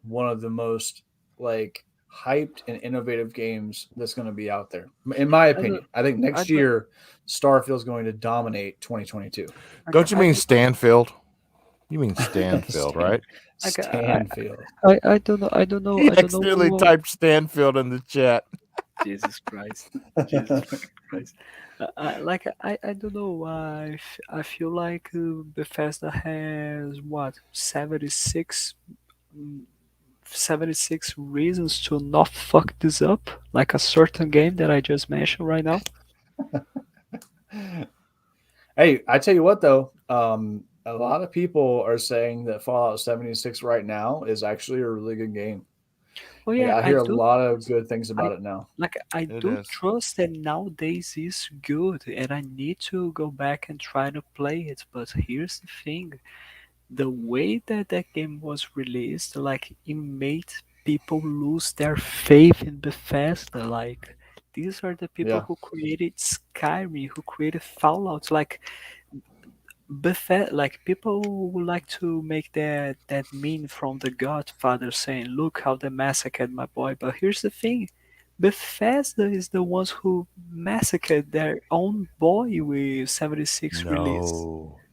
one of the most like hyped and innovative games that's going to be out there. In my I don't. opinion, I think I next don't. year Starfield's going to dominate 2022. Like, Don't you I mean don't. Stanfield? You mean Stanfield, Stan, right? Like, Stanfield. I don't know. I don't know. He I don't accidentally know. typed Stanfield in the chat. Jesus Christ. Jesus fucking Christ. I don't know why. I feel like Bethesda has what mm, 76 reasons to not fuck this up, like a certain game that I just mentioned right now. Hey, I tell you what though, a lot of people are saying that Fallout 76 right now is actually a really good game. Oh Like yeah, I hear a lot of good things I about it now. I It do is. trust that nowadays is good, and I need to go back and try to play it. But here's the thing: the way that that game was released, like it made people lose their faith in Bethesda. Like these are the people Yeah, who created Skyrim, who created Fallout. Like Bethesda, like people would like to make that meme from The Godfather saying, "Look how they massacred my boy." But here's the thing: Bethesda is the ones who massacred their own boy with 76 release.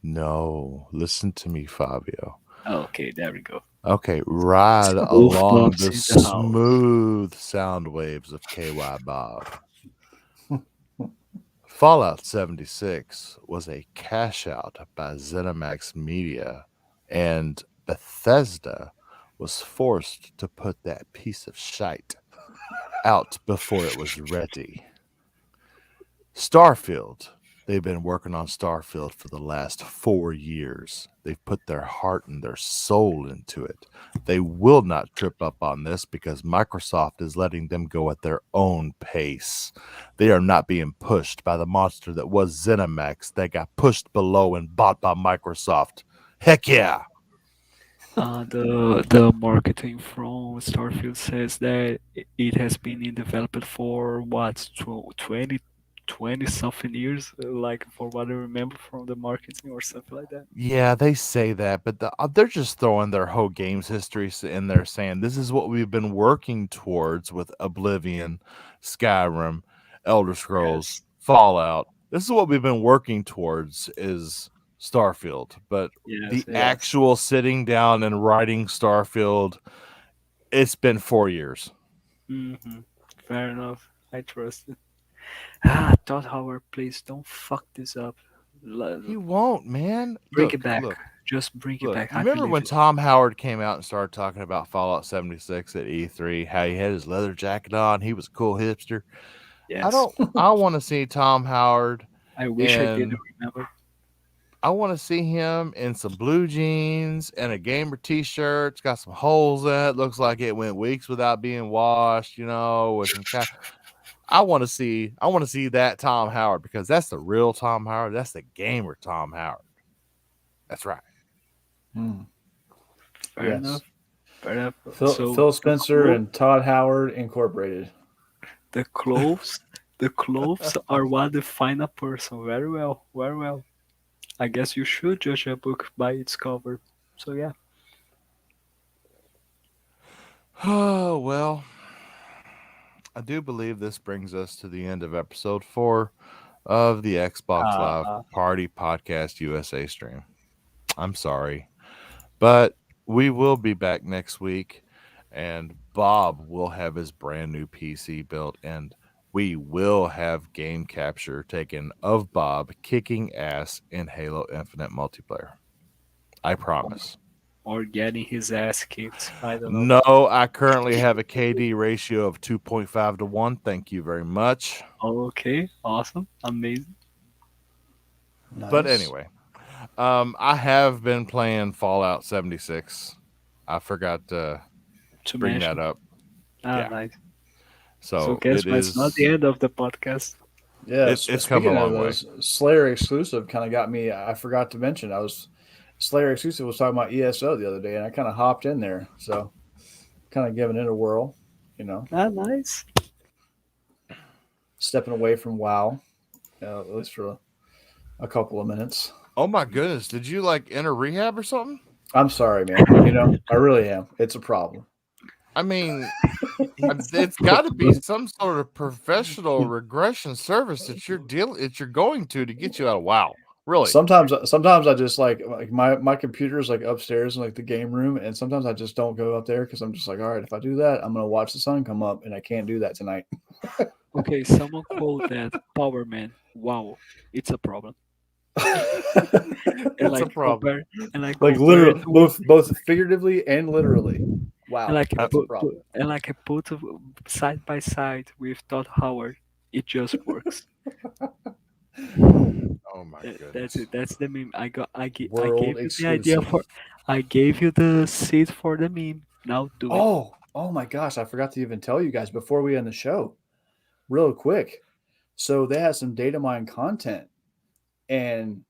No. Listen to me, Fabio. Okay, there we go. Okay, ride Wolf along Bob's the in the house. smooth sound waves of K.Y.Bob. Fallout 76 was a cash out by ZeniMax Media, and Bethesda was forced to put that piece of shite out before it was ready. Starfield. They've been working on Starfield for the last 4 years. They've put their heart and their soul into it. They will not trip up on this because Microsoft is letting them go at their own pace. They are not being pushed by the monster that was ZeniMax that got pushed below and bought by Microsoft. Heck yeah. The marketing from Starfield says that it has been in development for what 20 something years, like for what I remember from the marketing or something like that. Yeah, they say that, but they're just throwing their whole games history in there saying this is what we've been working towards with Oblivion, Skyrim, Elder Scrolls, Yes, Fallout. This is what we've been working towards is Starfield, but yes, the yes. actual sitting down and writing Starfield, it's been 4 years. Mm-hmm. Fair enough. I trust it. Todd Howard, please don't fuck this up. He won't, man. Bring it back. Look. Just bring it Look, back. you I remember believe when it. Tom Howard came out and started talking about Fallout 76 at E3, how he had his leather jacket on, he was a cool hipster. Yes. I want to see Tom Howard I wish I didn't and remember. I want to see him in some blue jeans and a gamer t-shirt. It's got some holes in it. Looks like it went weeks without being washed, with some kind. I want to see that Tom Howard because that's the real Tom Howard. That's the gamer Tom Howard. That's right. Hmm. Fair enough. Yes. Fair enough. Phil, So Phil Spencer and Todd Howard Incorporated. the clothes, the clothes are what define a person. Very well. Very well. I guess you should judge a book by its cover. So yeah. Oh, well, I do believe this brings us to the end of episode 4 of the Xbox Live Uh, Party Podcast USA stream. I'm sorry, but we will be back next week, and Bob will have his brand new PC built, and we will have game capture taken of Bob kicking ass in Halo Infinite multiplayer. I promise. or getting his ass kicked. I don't know. No, I currently have a KD ratio of 2.5 to 1. Thank you very much. Okay, awesome, amazing. But Nice. anyway, I have been playing Fallout 76. I forgot to To bring that mention. up. Ah, Yeah. nice. So So guess it what? It's not the is. end of the podcast. Yeah. It's come a Speaking of long way. those, Slayer exclusive kind of got me. I forgot to mention Slayer exclusive was talking about ESO the other day, and I kind of hopped in there. So kind of giving it a whirl, Ah, nice. stepping away from WoW, at least for a couple of minutes. Oh my goodness! Did you like enter rehab or something? I'm sorry, man. I really am. It's a problem. I mean, it's got to be some sort of professional regression service that you're going to get you out of WoW. Really? Sometimes I just like my computer is like upstairs in like the game room, and sometimes I just don't go up there because I'm just like, all right, if I do that, I'm gonna watch the sun come up, and I can't do that tonight. Okay, someone quote that Power Man. Wow, it's a problem. And It's a like problem. compare and like Like compare it literally, with both figuratively and literally. and Wow, like that's a problem. I put side by side with Todd Howard. It just works. Oh my That's goodness! it. That's the meme. I World gave you the idea exclusive. for. I gave you the seed for the meme. Now do it. Oh my gosh, I forgot to even tell you guys before we end the show, real quick. So they had some data mine content, and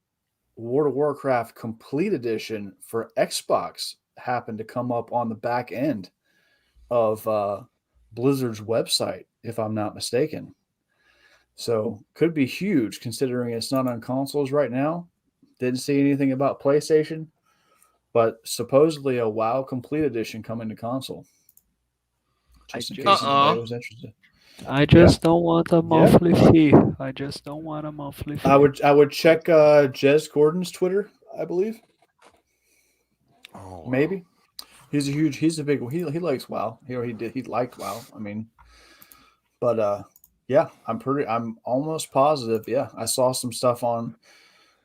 World of Warcraft Complete Edition for Xbox happened to come up on the back end of Blizzard's website, if I'm not mistaken. So could be huge considering it's not on consoles right now. Didn't see anything about PlayStation, but supposedly a WoW Complete Edition coming to console. I Just in case just anybody was interested. I Yeah, just don't want a yeah. monthly fee. I just don't want a monthly fee. I would check Jez Gordon's Twitter, I believe. Oh, wow. Maybe. He's a big he likes WoW. He liked WoW. I mean, but yeah, I'm almost positive. Yeah, I saw some stuff on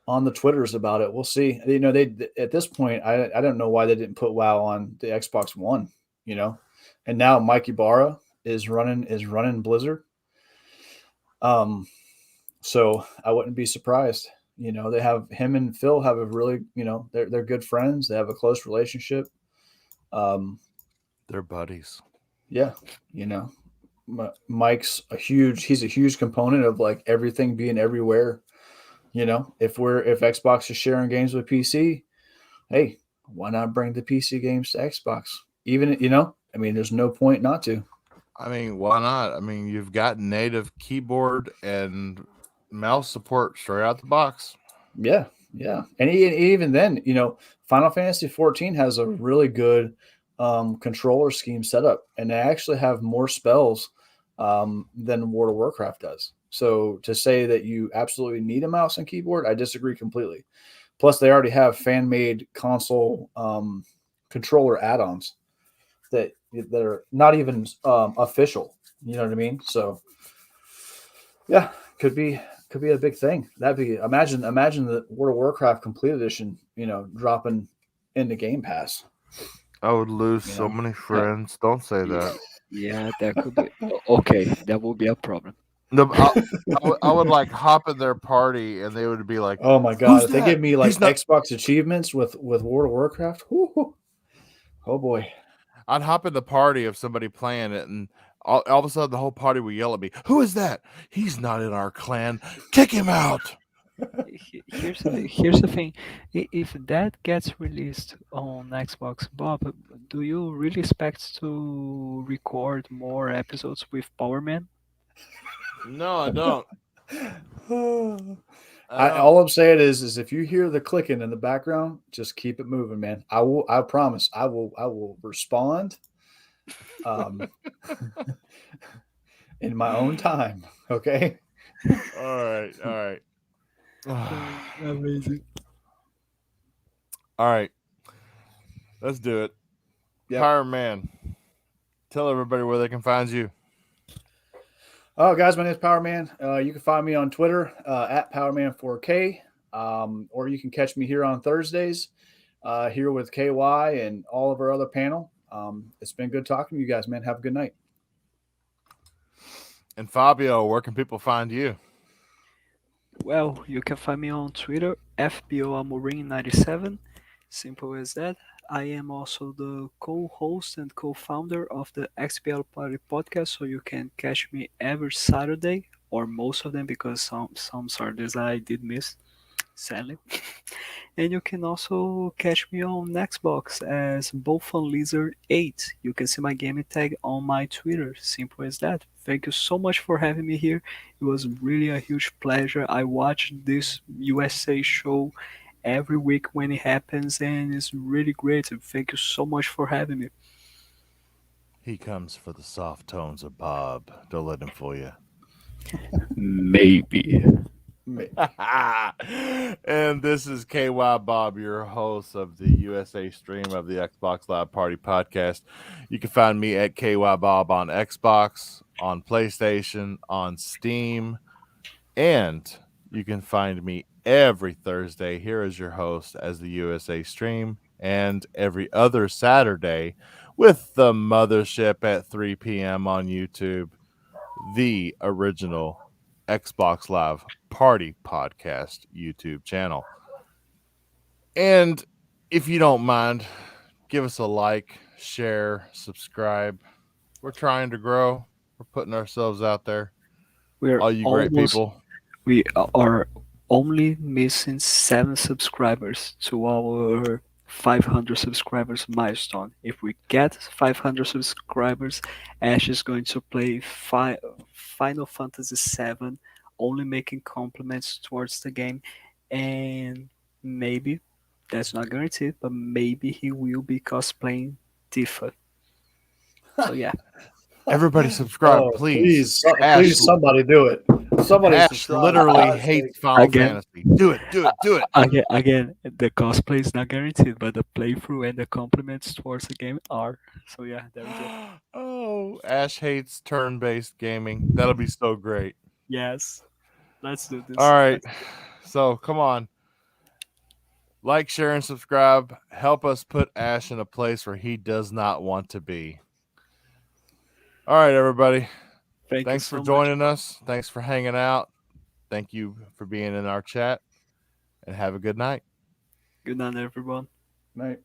the Twitters about it. We'll see. They at this point, I don't know why they didn't put WoW on the Xbox One. And now Mike Ibarra is running Blizzard. So I wouldn't be surprised. They have him and Phil have a really they're good friends. They have a close relationship. They're buddies. Yeah, you know, Mike's he's a huge component of like everything being everywhere. If Xbox is sharing games with PC, hey, why not bring the PC games to Xbox? Even I mean, there's no point not to. I mean, why not? I mean, you've got native keyboard and mouse support straight out the box. Yeah, yeah, and even then, Final Fantasy 14 has a really good controller scheme set up, and they actually have more spells than World of Warcraft does. So to say that you absolutely need a mouse and keyboard, I disagree completely. Plus, they already have fan-made console controller add-ons that are not even official. You know what I mean? So, yeah, could be a big thing. That'd be imagine the World of Warcraft Complete Edition, dropping into Game Pass. I would lose You so know? many friends. Don't say that. Yeah, that could be okay. That would be a problem. No, I would like hop in their party and they would be like, Oh my god! "Who's If they that? give me like He's not." Xbox achievements with World of Warcraft, oh boy! I'd hop in the party of somebody playing it, and all of a sudden the whole party would yell at me, "Who is that? He's not in our clan. Kick him out!" Here's the thing. If that gets released on Xbox, Bob, do you really expect to record more episodes with Power Man? No, I don't. All I'm saying is if you hear the clicking in the background, just keep it moving, man. I promise. I will respond. In my own time. Okay. All right. Amazing. All right. Let's do it. Yep. Power Man, tell everybody where they can find you. Oh, guys, my name is Power Man. You can find me on Twitter at PowerMan4K, or you can catch me here on Thursdays here with KY and all of our other panel. It's been good talking to you guys, man. Have a good night. And Fabio, where can people find you? Well, you can find me on Twitter, FBOAmorin97. Simple as that. I am also the co-host and co-founder of the XBL Party Podcast, so you can catch me every Saturday, or most of them, because some Saturdays I did miss, sadly. And you can also catch me on Xbox as BofanLizard8. You can see my gaming tag on my Twitter. Simple as that. Thank you so much for having me here. It was really a huge pleasure. I watch this USA show every week when it happens, and it's really great. Thank you so much for having me. He comes for the soft tones of Bob. Don't let him fool you. Maybe. And this is K.Y.Bob, your host of the USA stream of the Xbox Live Party Podcast. You can find me at K.Y.Bob on Xbox, on PlayStation, on Steam, and you can find me every Thursday here as your host as the USA stream, and every other Saturday with the mothership at 3 p.m. on YouTube, the original Xbox Live Party Podcast YouTube channel. And if you don't mind, give us a like, share, subscribe. We're trying to grow. We're putting ourselves out there. We're All you great almost people. We are only missing 7 subscribers to our 500 subscribers milestone. If we get 500 subscribers, Ash is going to play Final Fantasy VII, only making compliments towards the game, and maybe, that's not guaranteed, but maybe he will be cosplaying Tifa. So yeah. Everybody subscribe, Oh, please. please, somebody do it. Somebody Ash subscribe. literally God's hates sake. Final Again. Fantasy. Do it. Again, the cosplay is not guaranteed, but the playthrough and the compliments towards the game are. So yeah, there we go. Oh, Ash hates turn-based gaming. That'll be so great. Yes, let's do this. All right. So come on. Like, share, and subscribe. Help us put Ash in a place where he does not want to be. All right, everybody. Thanks Thanks for joining us. Thanks for hanging out. Thank you for being in our chat. And have a good night. Good night, everyone. Night.